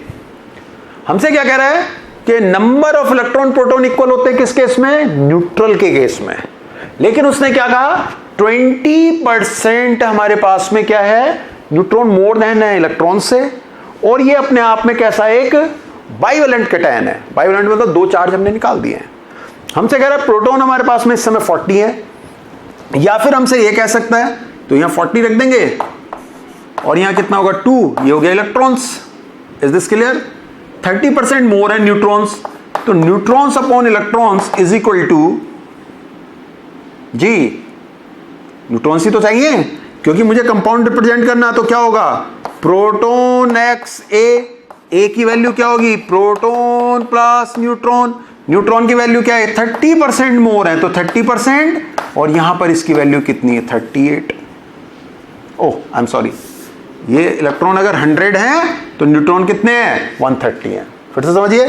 हमसे क्या कह रहा है कि number of electron proton equal होते हैं किस केस में, न्यूट्रल के केस में। लेकिन उसने क्या कहा, 20% हमारे पास में क्या है, न्यूट्रॉन मोर देन है इलेक्ट्रॉन से, और ये अपने आप में कैसा एक बाइवेलेंट कैटायन है। बाइवेलेंट मतलब 2 चार्ज हमने निकाल दिए हैं। हमसे कह रहा है प्रोटॉन हमारे पास में इस समय 40 है, या फिर हमसे ये कह सकता है, तो यहां 40 रख देंगे और यहां कितना होगा 2, ये हो गया electrons. Is this clear, 30% more है न्यूट्रॉन्स, तो neutrons upon electrons is equal to, जी न्यूट्रॉन्स ही तो चाहिए क्योंकि मुझे कंपाउंड रिप्रेजेंट करना, तो क्या होगा, प्रोटॉन एक्स ए की वैल्यू क्या होगी, प्रोटॉन प्लस न्यूट्रॉन, न्यूट्रॉन की वैल्यू क्या है, 30% मोर है, तो 30%, और यहां पर इसकी वैल्यू कितनी है, 38। ओह आई एम सॉरी, ये इलेक्ट्रॉन अगर 100 है तो न्यूट्रॉन कितने हैं, 130 है। फिर से समझिए,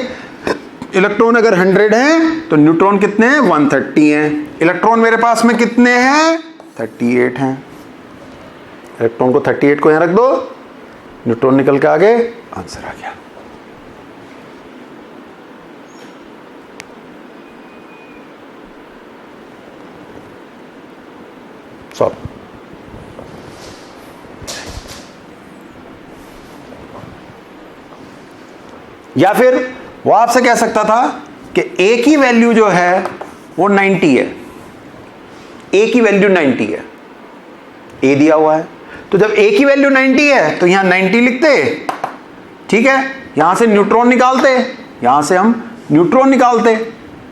इलेक्ट्रॉन अगर 100 है तो न्यूट्रॉन कितने हैं, 130 हैं। इलेक्ट्रॉन मेरे पास में कितने हैं, 38 हैं। इलेक्ट्रॉन को 38 को यहां रख दो, न्यूट्रॉन निकल के आगे, आंसर आ गया। सॉल्व। या फिर वो आपसे कह सकता था कि ए की वैल्यू जो है वो 90 है, ए की वैल्यू 90 है, ए दिया हुआ है, तो जब ए की वैल्यू 90 है तो यहां 90 लिखते, ठीक है, यहां से न्यूट्रॉन निकालते, यहां से हम न्यूट्रॉन निकालते,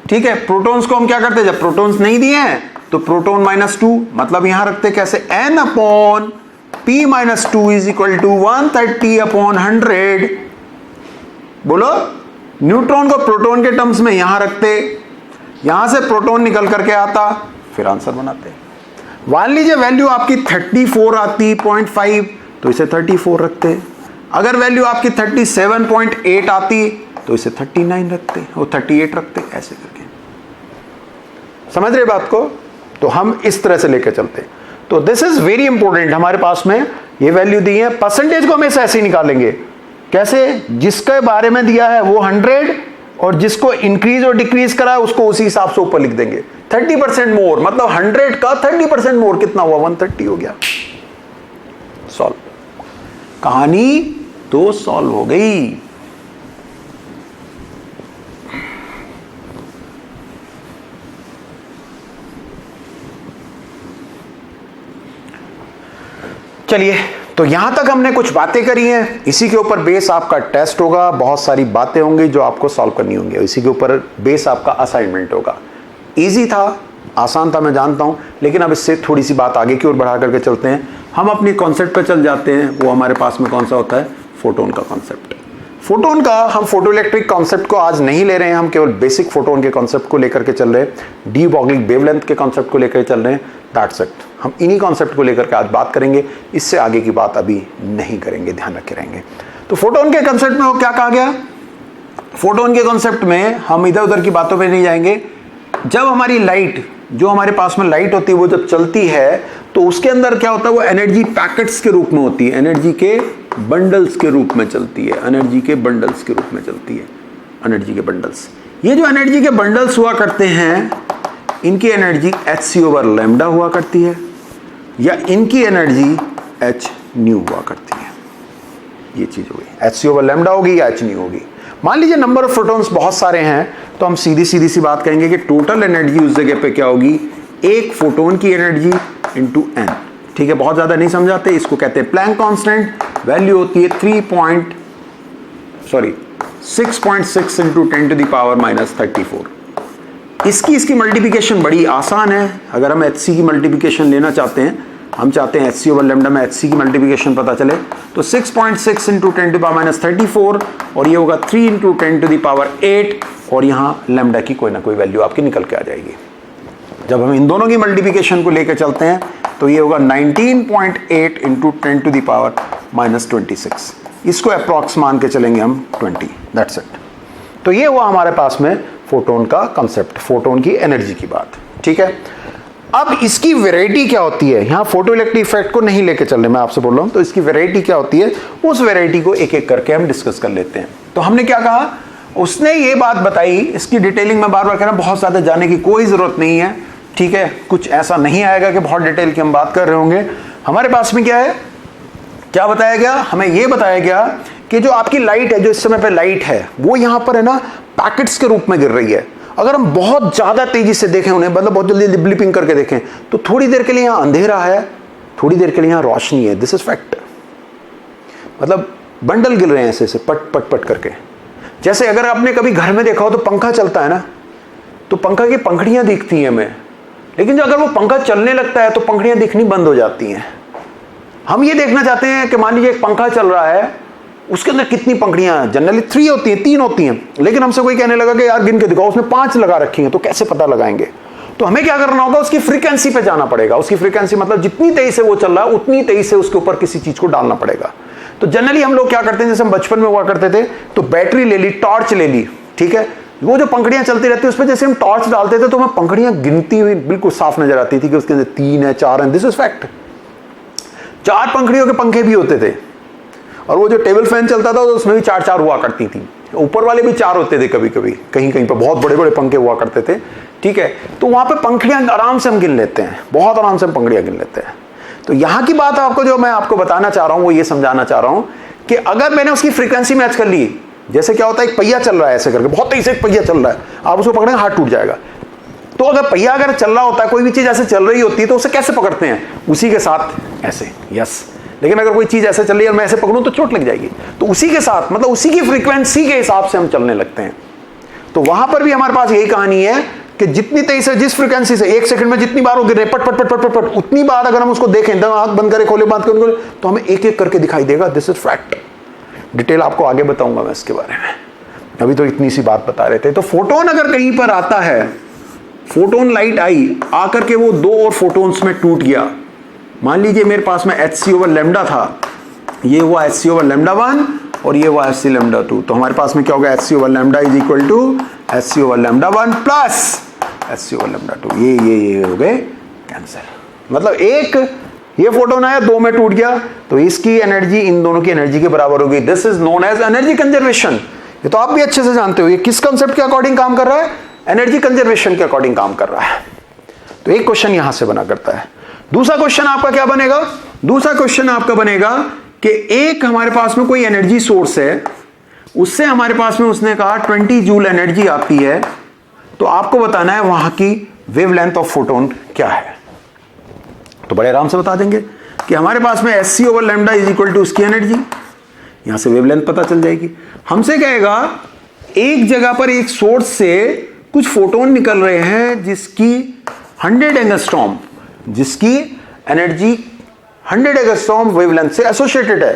ठीक है। प्रोटॉन्स को हम क्या करते, जब प्रोटॉन्स नहीं दिए हैं तो प्रोटॉन -2, मतलब यहां रखते कैसे, n upon p - 2 is equal to 130 upon 100। बोलो, न्यूट्रॉन को प्रोटॉन के टर्म्स में यहां रखते, यहां से प्रोटॉन निकल करके आता, फिर आंसर बनाते। मान लीजिए वैल्यू आपकी 34 आती 0.5, तो इसे 34 रखते। अगर वैल्यू आपकी 37.8 आती तो इसे 39 रखते, वो 38 रखते, ऐसे करके। समझ रहे बात को, तो हम इस तरह से लेकर चलते। तो दिस इज वेरी इंपॉर्टेंट, हमारे पास में ये वैल्यू दी है। परसेंटेज को हमेशा ऐसे ही निकालेंगे, कैसे, जिसके बारे में दिया है वो 100 और जिसको इंक्रीज और डिक्रीज करा है उसको उसी हिसाब से ऊपर लिख देंगे। 30% मोर मतलब 100 का 30% मोर कितना हुआ, 130 हो गया। सॉल्व, कहानी तो सॉल्व हो गई। चलिए तो यहां तक हमने कुछ बातें करी हैं, इसी के ऊपर बेस आपका टेस्ट होगा, बहुत सारी बातें होंगी जो आपको सॉल्व करनी होंगी, इसी के ऊपर बेस आपका असाइनमेंट होगा। इजी था, आसान था, मैं जानता हूं, लेकिन अब इससे थोड़ी सी बात आगे की ओर बढ़ा करके चलते हैं। हम अपनी कॉन्सेप्ट पे चल जाते हैं। वो हमारे पास में कौन सा होता है? फोटोन का कॉन्सेप्ट। फोटोन का हम फोटो इलेक्ट्रिक कॉन्सेप्ट को आज नहीं ले रहे हैं, हम केवल बेसिक फोटोन के कॉन्सेप्ट को लेकर के चल रहे हैं, डी ब्रॉगली वेवलेंथ के कॉन्सेप्ट को लेकर चल रहे हैं। That's it. हम इन्हीं कॉन्सेप्ट को लेकर के आज बात करेंगे, इससे आगे की बात अभी नहीं करेंगे, ध्यान रखे रहेंगे। तो फोटोन के कॉन्सेप्ट में वो क्या कहा गया? फोटोन के कॉन्सेप्ट में हम इधर उधर की बातों पे नहीं जाएंगे। जब हमारी लाइट, जो हमारे पास में लाइट होती है, वो जब चलती है तो उसके अंदर क्या होता है? वो एनर्जी पैकेट्स के रूप में होती है, एनर्जी के बंडल्स के रूप में चलती है, एनर्जी के बंडल्स के रूप में चलती है, एनर्जी के बंडल्स। ये जो एनर्जी के बंडल्स हुआ करते हैं, इनकी एनर्जी hc/λ हुआ करती है, या इनकी एनर्जी h न्यू हुआ करती है। ये चीज होगी, hc/λ होगी या h न्यू होगी। मान लीजिए नंबर ऑफ प्रोटॉन्स बहुत सारे हैं, तो हम सीधी सी बात कहेंगे कि टोटल एनर्जी उस जगह पे क्या होगी? एक फोटोन की एनर्जी इंटू n। ठीक है, बहुत ज्यादा नहीं समझाते, इसको कहते हैं प्लैंक कांस्टेंट। वैल्यू होती है 6.6 इंटू 10⁻⁻34। इसकी मल्टीप्लिकेशन बड़ी आसान है। अगर हम hc की मल्टीप्लिकेशन लेना चाहते हैं, हम चाहते हैं hc/λ में hc की मल्टीप्लिकेशन पता चले, तो 6.6 इंटू 10⁻⁻34 और ये होगा 3 इंटू 10⁸, और यहाँ लैम्डा की कोई ना कोई वैल्यू आपकी निकल के आ जाएगी। जब हम इन दोनों की मल्टीप्लिकेशन को लेकर चलते हैं तो ये होगा 19.8 इंटू 10⁻26। इसको अप्रॉक्स मान के चलेंगे हम 20। That's it. तो ये हुआ हमारे पास में फोटोन का कंसेप्ट, फोटोन की एनर्जी की बात। ठीक है, अब इसकी वैरायटी क्या होती है? यहाँ फोटो इलेक्ट्रिक इफेक्ट को नहीं लेके चल रहे, मैं आपसे बोल रहा हूँ। तो इसकी वैरायटी क्या होती है, उस वैरायटी को एक एक करके हम डिस्कस कर लेते हैं। तो हमने क्या कहा, उसने ये बात बताई, इसकी डिटेलिंग में बार बार कहना, बहुत ज्यादा जाने की कोई जरूरत नहीं है। ठीक है, कुछ ऐसा नहीं आएगा कि बहुत डिटेल की हम बात कर रहे होंगे। हमारे पास में क्या है, क्या बताया गया? हमें यह बताया गया कि जो आपकी लाइट है, जो इस समय पे लाइट है, वो यहां पर है ना पैकेट्स के रूप में गिर रही है। अगर हम बहुत ज्यादा तेजी से देखें उन्हें, मतलब बहुत जल्दी ब्लिपिंग करके देखें, तो थोड़ी देर के लिए यहां अंधेरा है, थोड़ी देर के लिए यहां रोशनी है। This is fact. मतलब बंडल गिर रहे हैं ऐसे पट पट पट करके। जैसे अगर आपने कभी घर में देखा हो तो पंखा चलता है ना, तो पंखा की पंखड़ियां दिखती हैं हमें, लेकिन जो अगर वो पंखा चलने लगता है तो पंखड़ियां दिखनी बंद हो जाती हैं। हम ये देखना चाहते हैं कि मान लीजिए एक पंखा चल रहा है, उसके अंदर कितनी पंखड़ियां? जनरली 3 होती हैं, 3 होती हैं, लेकिन हमसे कोई कहने लगा कि यार गिन के दिखाओ, उसमें 5 लगा रखी हैं, तो कैसे पता लगाएंगे? तो हमें क्या करना होगा, उसकी फ्रीक्वेंसी पे जाना पड़ेगा। उसकी फ्रीक्वेंसी मतलब जितनी तेजी से वो चल रहा है उतनी तेजी से उसके ऊपर किसी चीज को डालना पड़ेगा। तो जनरली हम लोग क्या करते हैं, जैसे हम बचपन में हुआ करते थे, तो बैटरी ले ली, टॉर्च ले ली, ठीक है, वो जो पंखड़ियां चलती रहती है उस पर जैसे हम टॉर्च डालते थे तो हमें पंखड़ियां गिनती हुई बिल्कुल साफ नजर आती थी कि उसके अंदर 3 है, 4 है। This is fact. 4 पंखड़ियों के पंखे भी होते थे, और वो जो टेबल फैन चलता था तो उसमें भी 4-4 हुआ करती थी। ऊपर वाले भी 4 होते थे, कभी कभी कहीं कहीं पर बहुत बड़े बड़े पंखे हुआ करते थे। ठीक है, तो वहां पे पंखड़ियां आराम से हम गिन लेते हैं, बहुत आराम से हम पंखड़ियां गिन लेते हैं। तो यहां की बात आपको, जो मैं आपको बताना चाह रहा हूं, वो ये समझाना चाह रहा हूं कि अगर मैंने उसकी फ्रीक्वेंसी मैच कर ली, जैसे क्या होता है, एक पहिया चल रहा है ऐसे करके, बहुत तेजी से एक पहिया चल रहा है, आप उसको पकड़ेंगे हाथ टूट जाएगा। तो अगर पहिया अगर चल रहा होता है, कोई भी चीज ऐसे चल रही होती है, तो उसे कैसे पकड़ते हैं? उसी के साथ ऐसे, यस। लेकिन अगर कोई चीज ऐसे चल रही है और मैं ऐसे पकड़ूं तो चोट लग जाएगी। तो उसी के साथ, मतलब उसी की फ्रीक्वेंसी के हिसाब से हम चलने लगते हैं। तो वहां पर भी हमारे पास यही कहानी है कि जितनी तेजी से, जिस फ्रीक्वेंसी से 1 सेकंड में जितनी बार वो गिर रहे, पट पट पट पट पट, उतनी बार अगर हम उसको देखें, आंख बंद करें, खोले बंद करें, तो हमें एक एक करके दिखाई देगा। This is fact. डिटेल आपको आगे बताऊंगा मैं इसके बारे में, अभी तो इतनी सी बात बता रहे थे। तो फोटोन अगर कहीं पर आता है, फोटोन लाइट आई, आकर के वो 2 और फोटोन्स में टूट गया। मान लीजिए मेरे पास में hc/λ था, ये हुआ hc/λ1 और ये हुआ hc/λ2। तो हमारे पास में क्या होगा, hc/λ is equal to hc/λ1 plus hc/λ2। ये हो गए कैंसिल। मतलब एक ये फोटोन आया, 2 में टूट गया, तो इसकी एनर्जी इन दोनों की एनर्जी के बराबर होगी। This is known as energy conservation. ये तो आप भी अच्छे से जानते हो, ये किस कंसेप्ट के अकॉर्डिंग काम कर रहा है? एनर्जी कंजर्वेशन के अकॉर्डिंग काम कर रहा है। तो एक क्वेश्चन यहां से बना करता है। दूसरा क्वेश्चन आपका क्या बनेगा? दूसरा क्वेश्चन आपका बनेगा कि एक हमारे पास में कोई एनर्जी सोर्स है, उससे हमारे पास में उसने कहा 20 जूल एनर्जी आती है, तो आपको बताना है वहां की वेवलेंथ ऑफ फोटोन क्या है। तो बड़े आराम से बता देंगे। कि हमारे पास में H over lambda is equal to उसकी एनर्जी, यहां से वेवलेंथ पता चल जाएगी। हमसे कहेगा एक जगह पर एक सोर्स से कुछ फोटोन निकल रहे हैं जिसकी 100 एंगस्ट्रॉम, जिसकी एनर्जी 100 एंगस्ट्रॉम वेवलेंथ से एसोसिएटेड है।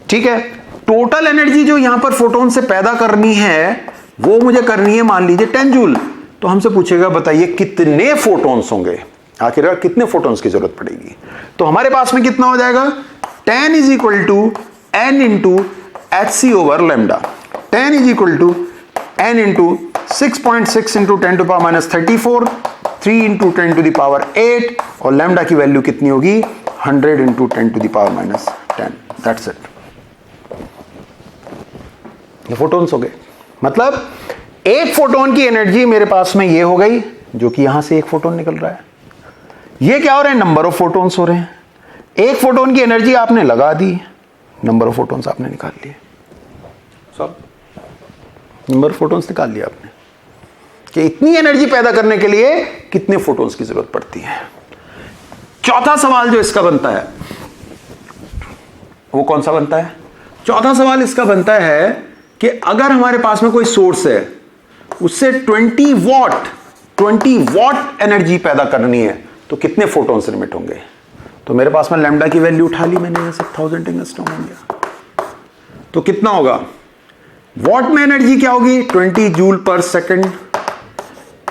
ठीक है, टोटल एनर्जी जो यहां पर फोटोन से पैदा करनी है वो मुझे करनी है मान लीजिए 10 जूल। तो हमसे पूछेगा बताइए कितने फोटोन्स होंगे, आखिरकार कितने फोटोन्स की जरूरत पड़ेगी। तो हमारे पास में कितना हो जाएगा, 10 is equal to n into H C over lambda. 10 is equal to n into 6.6 into 10 to power minus 34, 3 into 10 to the power 8, और लेमडा की वैल्यू कितनी होगी 100 into 10 to the power minus 10। That's it, ये photons हो गए। मतलब एक photon की एनर्जी मेरे पास में ये हो गई, जो कि यहां से एक फोटोन निकल रहा है। ये क्या हो रहे हैं, नंबर ऑफ फोटोन्स हो रहे हैं। एक फोटोन की एनर्जी आपने लगा दी, नंबर ऑफ फोटोन्स आपने निकाल लिए, सब नंबर ऑफ फोटोन्स निकाल लिया आपने कि इतनी एनर्जी पैदा करने के लिए कितने फोटोन्स की जरूरत पड़ती है। चौथा सवाल जो इसका बनता है वो कौन सा बनता है, चौथा सवाल इसका बनता है कि अगर हमारे पास में कोई सोर्स है उससे 20 वॉट एनर्जी पैदा करनी है तो कितने फोटोन्स लिमिट होंगे। तो मेरे पास में लैम्डा की वैल्यू उठा ली मैंने, यहां से 1000 एंगस्ट्रॉम हो गया। तो कितना होगा, वॉट में एनर्जी क्या होगी 20 joule per second,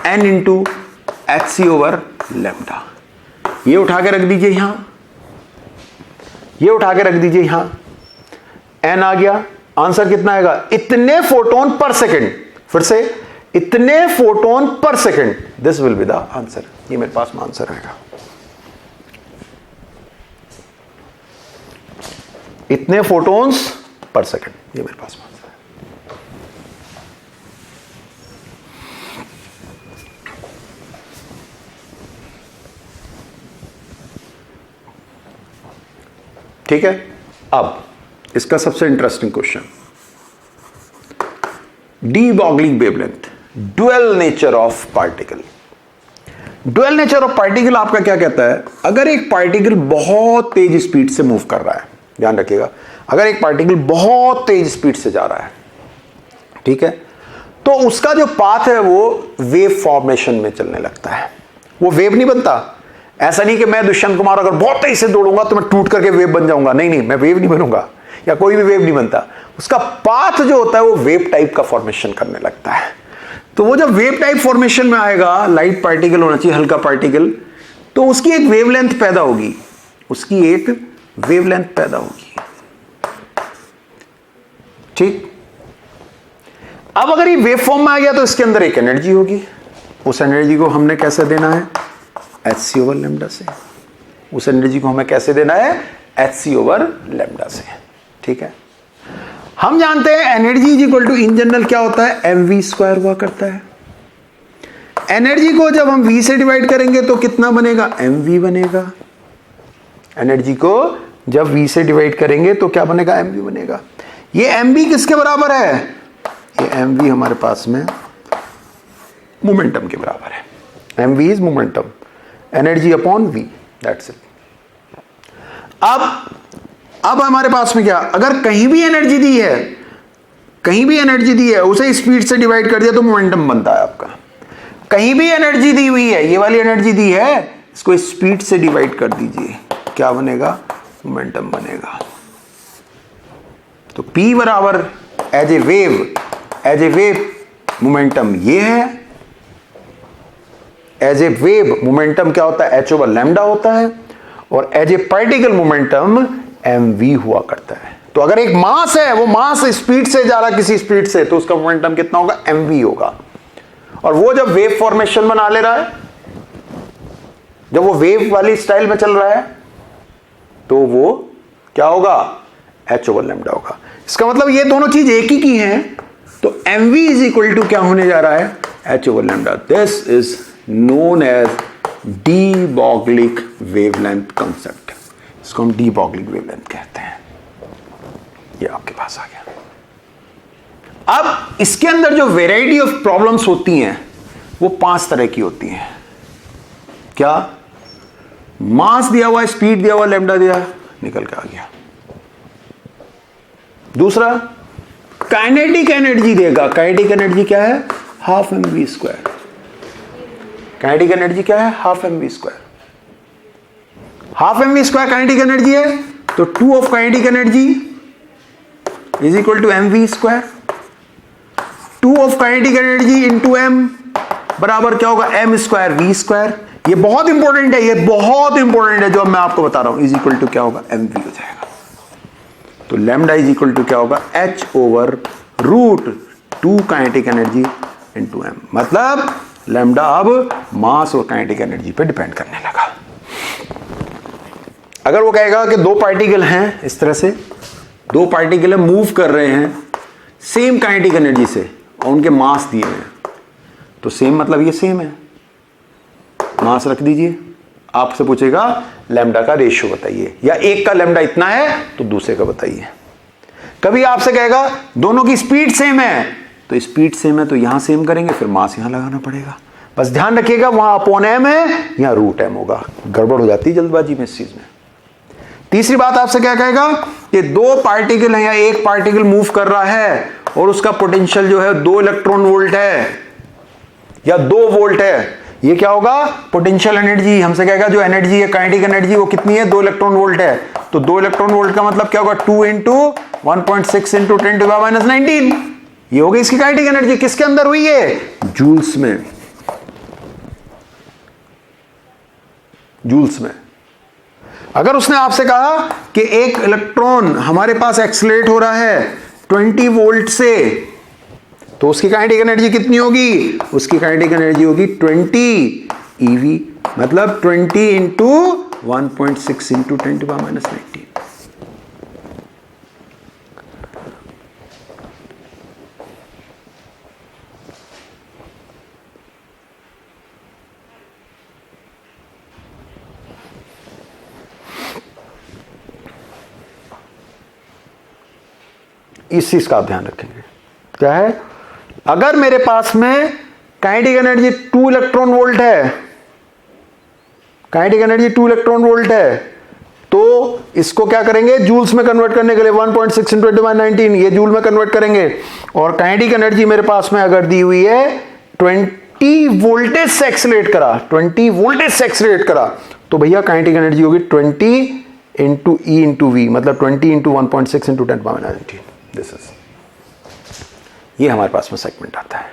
n into H C over lambda. ये उठा के रख दीजिए यहां, ये उठा के रख दीजिए यहां, n आ गया। आंसर कितना आएगा, इतने फोटोन पर सेकंड। फिर से इतने फोटोन पर second, this will be the answer. ये मेरे पास में आंसर आएगा, इतने फोटोन्स पर सेकंड, ये मेरे पास में आंसर है। ठीक है, अब इसका सबसे interesting question, D boggling wavelength, dual nature of particle. Dual nature of particle आपका क्या कहता है, अगर एक पार्टिकल बहुत तेज स्पीड से मूव कर रहा है, ध्यान रखिएगा, अगर एक पार्टिकल बहुत तेज स्पीड से जा रहा है, ठीक है, तो उसका जो पाथ है वो वेव फॉर्मेशन में चलने लगता है। वो वेव नहीं बनता, ऐसा नहीं कि मैं दुष्यंत कुमार अगर बहुत तेज से दौड़ूंगा तो मैं टूट करके वेव बन जाऊंगा, नहीं नहीं, मैं वेव नहीं बनूंगा या कोई भी वेव नहीं बनता। उसका पाथ जो होता है वो वेव टाइप का फॉर्मेशन करने लगता है। तो वो जब वेव टाइप फॉर्मेशन में आएगा, लाइट पार्टिकल होना चाहिए, हल्का पार्टिकल, तो उसकी एक वेवलेंथ पैदा होगी, उसकी एक वेवलेंथ पैदा होगी। ठीक, अब अगर ये वेव फॉर्म में आ गया तो इसके अंदर एक एनर्जी होगी, उस एनर्जी को हमने कैसे देना है, एच सी ओवर लेमडा से। उस एनर्जी को हमें कैसे देना है, एच सी ओवर लेमडा से। ठीक है, हम जानते हैं energy is equal to, in general क्या होता है, एम वी स्क्वायर हुआ करता है। एनर्जी को जब हम v से डिवाइड करेंगे तो कितना बनेगा, एम वी बनेगा। एनर्जी को जब v से डिवाइड करेंगे तो क्या बनेगा, एम वी बनेगा। ये एम वी किसके बराबर है, ये एम वी हमारे पास में मोमेंटम के बराबर है। M V is momentum, energy upon V, that's it. अब हमारे पास में क्या, अगर कहीं भी एनर्जी दी है, कहीं भी एनर्जी दी है, उसे स्पीड से डिवाइड कर दिया तो मोमेंटम बनता है आपका। कहीं भी एनर्जी दी हुई है, ये वाली एनर्जी दी है, इसको स्पीड से डिवाइड कर दीजिए, क्या बनेगा, मोमेंटम बनेगा। तो P बराबर एज ए वेव मोमेंटम ये है, एज ए वेव मोमेंटम क्या होता है, h ओवर लैम्डा होता है, और as a particle momentum mv हुआ करता है। तो अगर एक मास है, वो मास स्पीड से जा रहा किसी स्पीड से, तो उसका मोमेंटम कितना होगा, mv होगा। और वो जब वेव फॉर्मेशन बना ले रहा है, जब वो वेव वाली स्टाइल में चल रहा है, तो वो क्या होगा, h ओवर लैम्डा होगा। इसका मतलब ये दोनों चीज एक ही की हैं, तो mv इज इक्वल टू क्या होने जा रहा है, h over lambda. This is known as de Broglie wavelength concept. इसको हम डी बॉगलिक वेवलेंथ कहते हैं। ये आपके पास आ गया। अब इसके अंदर जो वेराइटी ऑफ प्रॉब्लम्स होती हैं वो 5 तरह की होती हैं। क्या, मास दिया हुआ, स्पीड दिया हुआ, लैम्डा दिया, निकल के आ गया। दूसरा काइनेटिक एनर्जी देगा। काइनेटिक एनर्जी क्या है? Half mv square. Kinetic energy क्या है? Half mv square. Half mv square kinetic energy है, तो 2 of kinetic energy is equal to mv square. 2 of kinetic energy into m बराबर क्या होगा? m square v square. ये बहुत इंपॉर्टेंट है, ये बहुत इंपॉर्टेंट है जो मैं आपको बता रहा हूं। इज इक्वल टू क्या होगा? mv हो जाएगा। तो लैम्डा इज इक्वल टू क्या होगा? h over root 2 kinetic energy into m। मतलब लैम्डा अब मास और काइनेटिक एनर्जी पे डिपेंड करने लगा। अगर वो कहेगा कि 2 पार्टिकल हैं, इस तरह से 2 पार्टिकल मूव कर रहे हैं सेम काइनेटिक एनर्जी से और उनके मास दिए हैं, तो सेम मतलब ये सेम है, मास रख दीजिए। आपसे पूछेगा लैम्डा का रेशियो बताइए, या एक का लैम्डा इतना है तो दूसरे का बताइए। कभी आपसे कहेगा दोनों की स्पीड सेम है, तो स्पीड सेम है तो यहां सेम करेंगे, फिर मास यहां लगाना पड़ेगा। बस ध्यान रखिएगा वहां अपॉन m है, यहां रूट m होगा। गड़बड़ हो जाती है जल्दबाजी में इस चीज में। तीसरी बात आपसे क्या कहेगा कि 2 पार्टिकल है या एक पार्टिकल मूव कर रहा है और उसका पोटेंशियल जो है 2 इलेक्ट्रॉन वोल्ट है या 2 वोल्ट है। ये क्या होगा? Potential energy. हमसे कहेगा जो एनर्जी है काइनेटिक एनर्जी वो कितनी है? 2 इलेक्ट्रॉन वोल्ट है। तो 2 इलेक्ट्रॉन वोल्ट का मतलब क्या होगा? 2 इंटू 1.6 इंटू 10⁻⁻19। ये होगी इसकी काइनेटिक एनर्जी। किसके अंदर हुई है? जूल्स में। जूल्स में। अगर उसने आपसे कहा कि एक इलेक्ट्रॉन हमारे पास एक्सीलरेट हो रहा है 20 वोल्ट से, तो उसकी काइनेटिक एनर्जी कितनी होगी? उसकी काइनेटिक एनर्जी होगी 20 eV, मतलब 20 इंटू 1.6 इंटू 10⁻⁻19। इस चीज का आप ध्यान रखेंगे। क्या है? अगर मेरे पास में काइनेटिक एनर्जी 2 इलेक्ट्रॉन वोल्ट है, काइनेटिक एनर्जी 2 इलेक्ट्रॉन वोल्ट है, तो इसको क्या करेंगे? जूल्स में कन्वर्ट करने के लिए 1.6 इंटू 10⁻19 ये जूल में कन्वर्ट करेंगे। और काइनेटिक एनर्जी मेरे पास में अगर दी हुई है 20 वोल्टेज से एक्सीलरेट करा, 20 वोल्टेज से एक्सीलरेट करा, तो भैया काइनेटिक एनर्जी होगी 20 इंटू ई इंटू वी, मतलब 20 इंटू 1.6 इंटू 10⁻19। दिस इज, ये हमारे पास में सेगमेंट आता है।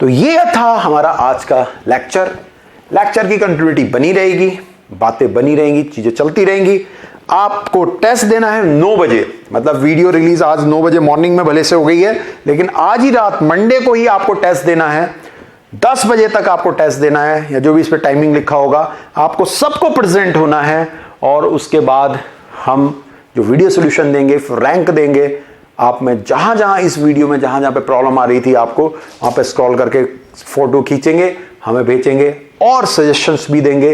तो ये था हमारा आज का लेक्चर। लेक्चर की कंटिन्यूटी बनी रहेगी, बातें बनी रहेंगी, चीजें चलती रहेंगी। आपको टेस्ट देना है 9 बजे, मतलब वीडियो रिलीज आज 9 बजे मॉर्निंग में भले से हो गई है, लेकिन आज ही रात मंडे को ही आपको टेस्ट देना है। 10 बजे तक आपको टेस्ट देना है, या जो भी इस पर टाइमिंग लिखा होगा, आपको सबको प्रेजेंट होना है। और उसके बाद हम जो वीडियो सोल्यूशन देंगे, फिर रैंक देंगे। आप में जहां जहां इस वीडियो में जहां जहां पे प्रॉब्लम आ रही थी, आपको वहां पे स्क्रॉल करके फोटो खींचेंगे, हमें भेजेंगे और सजेशंस भी देंगे।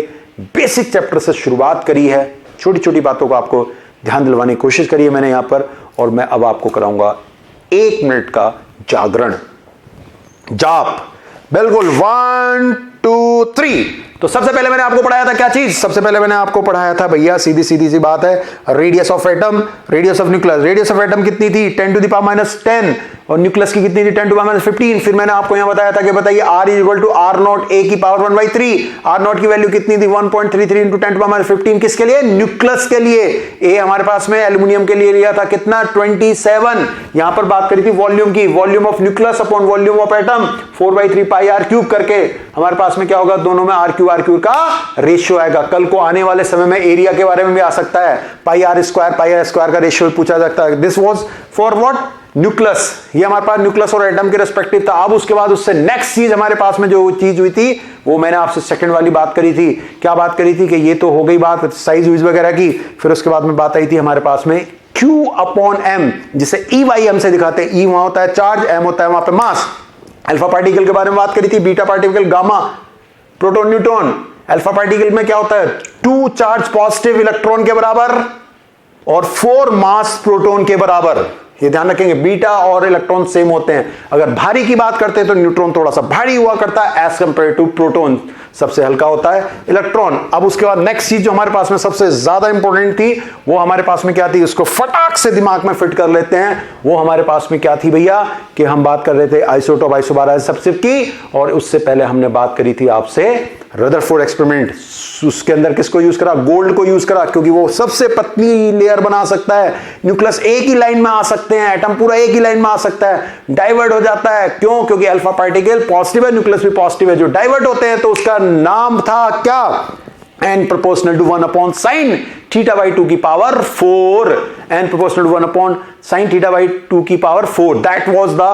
बेसिक चैप्टर से शुरुआत करी है, छोटी छोटी बातों को आपको ध्यान दिलवाने की कोशिश करी है मैंने यहां पर। और मैं अब आपको कराऊंगा 1 मिनट का जागरण, जाप, बिल्कुल 1 2 3। तो सबसे पहले मैंने आपको पढ़ाया था क्या चीज? सबसे पहले मैंने आपको पढ़ाया था भैया, सीधी सीधी सी बात है, radius of atom, radius of nucleus. Radius of atom कितनी थी? 10⁻⁻10, और न्यूक्लियस की कितनी थी? 10⁻15। फिर मैंने आपको यहां बताया था कि बताइए R is equal to R0 A की पावर 1/3। R0 की वैल्यू कितनी थी? 1.33 इंटू 10⁻15। किसके लिए? न्यूक्लियस के लिए। A हमारे पास में एल्यूमिनियम के लिए लिया था कितना? 27। यहां पर बात करी थी वॉल्यूम की, volume of nucleus upon volume of atom, 4/3 pi R cube करके। हमारे पास में क्या होगा? दोनों में R क्यूब का रेशियो आएगा। कल को आने वाले समय में एरिया के बारे में भी आ सकता है, पाई R स्क्वायर का रेशियो पूछा जाता है। This was for what? Nucleus. ये हमारे पास न्यूक्लियस और एटम के रिस्पेक्टिव था। अब उसके बाद उससे नेक्स्ट चीज हमारे पास में जो चीज हुई थी, वो मैंने आपसे सेकंड वाली बात करी थी। क्या बात करी थी? कि ये तो हो गई बात साइज यूज वगैरह की। फिर उसके बाद में बात आई थी हमारे पास में Q अपॉन M, जिसे E/M से दिखाते हैं। E वहां होता है चार्ज, M होता है वहां पे मास। अल्फा पार्टिकल के बारे में बात करी थी, beta particle, gamma, proton, neutron. Alpha particle में क्या होता है? 2 चार्ज पॉजिटिव इलेक्ट्रॉन के बराबर और 4 मास प्रोटॉन के बराबर। ये ध्यान रखेंगे, बीटा और इलेक्ट्रॉन सेम होते हैं। अगर भारी की बात करते हैं तो न्यूट्रॉन थोड़ा सा भारी हुआ करता है एज कंपेयर टू प्रोटॉन। सबसे हल्का होता है इलेक्ट्रॉन। अब उसके बाद नेक्स्ट चीज जो हमारे पास में सबसे ज्यादा इंपॉर्टेंट थी वो हमारे पास में क्या थी, उसको फटाक से दिमाग में फिट कर लेते हैं। वो हमारे पास में क्या थी भैया, कि हम बात कर रहे थे आइसोटोप आइसोबार सब्सिप की, और उससे पहले हमने बात करी थी आपसे रदरफोर्ड एक्सपेरिमेंट। उसके अंदर किसको यूज करा, गोल्ड को यूज करा, क्योंकि वो सबसे पतली लेयर बना सकता है। न्यूक्लियस एक ही लाइन में आ सकते हैं, एटम पूरा एक ही लाइन में आ सकता है, डाइवर्ट हो जाता है। क्यों, क्योंकि अल्फा पार्टिकल पॉजिटिव है, न्यूक्लियस भी पॉजिटिव है। जो डाइवर्ट होते हैं तो उसका नाम था क्या, n proportional to 1 upon sin theta by 2 की power 4, n proportional to 1 upon sin theta by 2 की power 4, that was the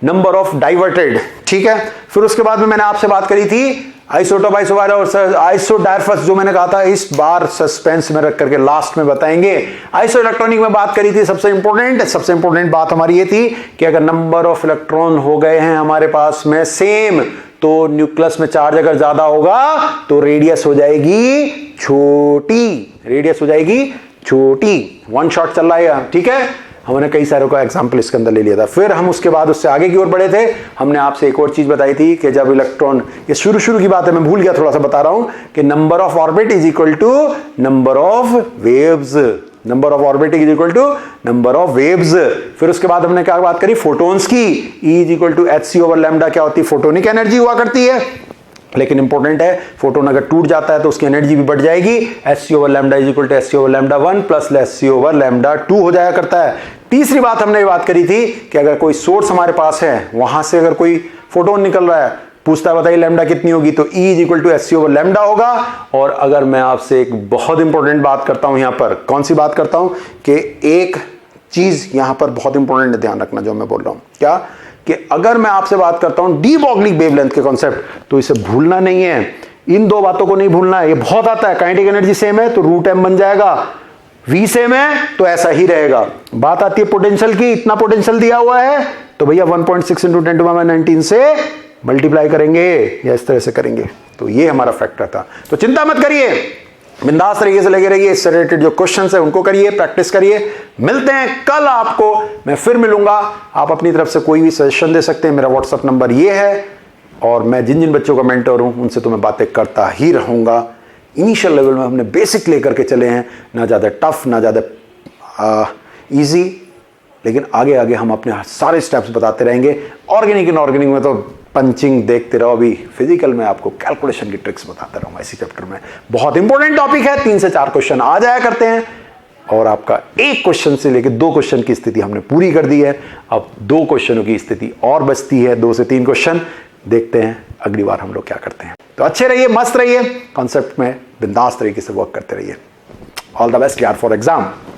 number of diverted। ठीक है, फिर उसके बाद में मैंने आपसे बात करी थी आइसोटोप आइसोबार और आइसोडायफस, जो मैंने कहा था इस बार सस्पेंस में रख करके लास्ट में बताएंगे। आइसो इलेक्ट्रॉनिक में बात करी थी, सबसे इंपॉर्टेंट बात हमारी ये थी कि अगर नंबर ऑफ इलेक्ट्रॉन हो गए हैं हमारे पास में सेम, तो न्यूक्लियस में चार्ज अगर ज्यादा होगा तो रेडियस हो जाएगी छोटी। वन शॉट चल रहा है, ठीक है। हमने कई सारों का एग्जांपल इसके अंदर ले लिया था। फिर हम उसके बाद उससे आगे की ओर बढ़े थे। हमने आपसे एक और चीज बताई थी कि जब इलेक्ट्रॉन, ये शुरू की बात है, मैं भूल गया, थोड़ा सा बता रहा हूं कि number of orbit is equal to number of waves. फिर उसके बाद हमने क्या बात करी, फोटोन्स की। E is equal to hc over lambda क्या होती है, फोटोनिक एनर्जी हुआ करती है। लेकिन इंपॉर्टेंट है, फोटोन अगर टूट जाता है तो उसकी एनर्जी भी बढ़ जाएगी। hc over lambda is equal to hc over lambda 1 plus hc over lambda 2 हो जाया करता है। तीसरी बात हमने ये बात करी थी कि अगर कोई सोर्स हमारे पास है, वहां से अगर कोई फोटोन निकल रहा है, पूछता है बताइए लैम्डा कितनी होगी, तो E is equal to hc over lambda होगा। और अगर मैं आपसे एक बहुत इंपॉर्टेंट बात करता हूं यहां पर, कौन सी बात करता हूं, कि एक चीज यहां पर बहुत इंपॉर्टेंट है, ध्यान रखना जो मैं बोल रहा हूं, क्या, कि अगर मैं आपसे बात करता हूं डी ब्रॉगली वेवलेंथ के कॉन्सेप्ट, तो इसे भूलना नहीं है, इन दो बातों को नहीं भूलना है। ये बहुत आता है, काइनेटिक एनर्जी सेम है तो रूट m बन जाएगा, v सेम है तो ऐसा ही रहेगा। बात आती है पोटेंशियल की, इतना पोटेंशियल दिया हुआ है तो भैया 1.6 इंटू 10⁻19 से मल्टीप्लाई करेंगे या इस तरह से करेंगे। तो ये हमारा फैक्टर था। तो चिंता मत करिए, बिंदास तरीके से लगे रहिए, इससे रिलेटेड जो क्वेश्चंस है उनको करिए, प्रैक्टिस करिए। मिलते हैं कल, आपको मैं फिर मिलूंगा। आप अपनी तरफ से कोई भी सजेशन दे सकते हैं, मेरा व्हाट्सएप नंबर ये है, और मैं जिन जिन बच्चों का मेंटर हूं उनसे तो मैं बातें करता ही रहूंगा। इनिशियल लेवल में हमने बेसिक लेकर के चले हैं, ना ज़्यादा टफ ना ज़्यादा ईजी, लेकिन आगे आगे हम अपने सारे स्टेप्स बताते रहेंगे। ऑर्गेनिक इनऑर्गेनिक में तो पंचिंग देखते रहो, अभी फिजिकल में आपको कैलकुलेशन की ट्रिक्स बताता रहूंगा इसी चैप्टर में। बहुत इंपॉर्टेंट टॉपिक है, 3 से 4 क्वेश्चन आ जाया करते हैं, और आपका एक क्वेश्चन से लेकर 2 क्वेश्चन की स्थिति हमने पूरी कर दी है। अब 2 क्वेश्चनों की स्थिति और बचती है, 2 से 3 क्वेश्चन। देखते हैं अगली बार हम लोग क्या करते हैं। तो अच्छे रहिए, मस्त रहिए, कॉन्सेप्ट में बिंदास तरीके से वर्क करते रहिए। ऑल द बेस्ट यार फॉर एग्जाम।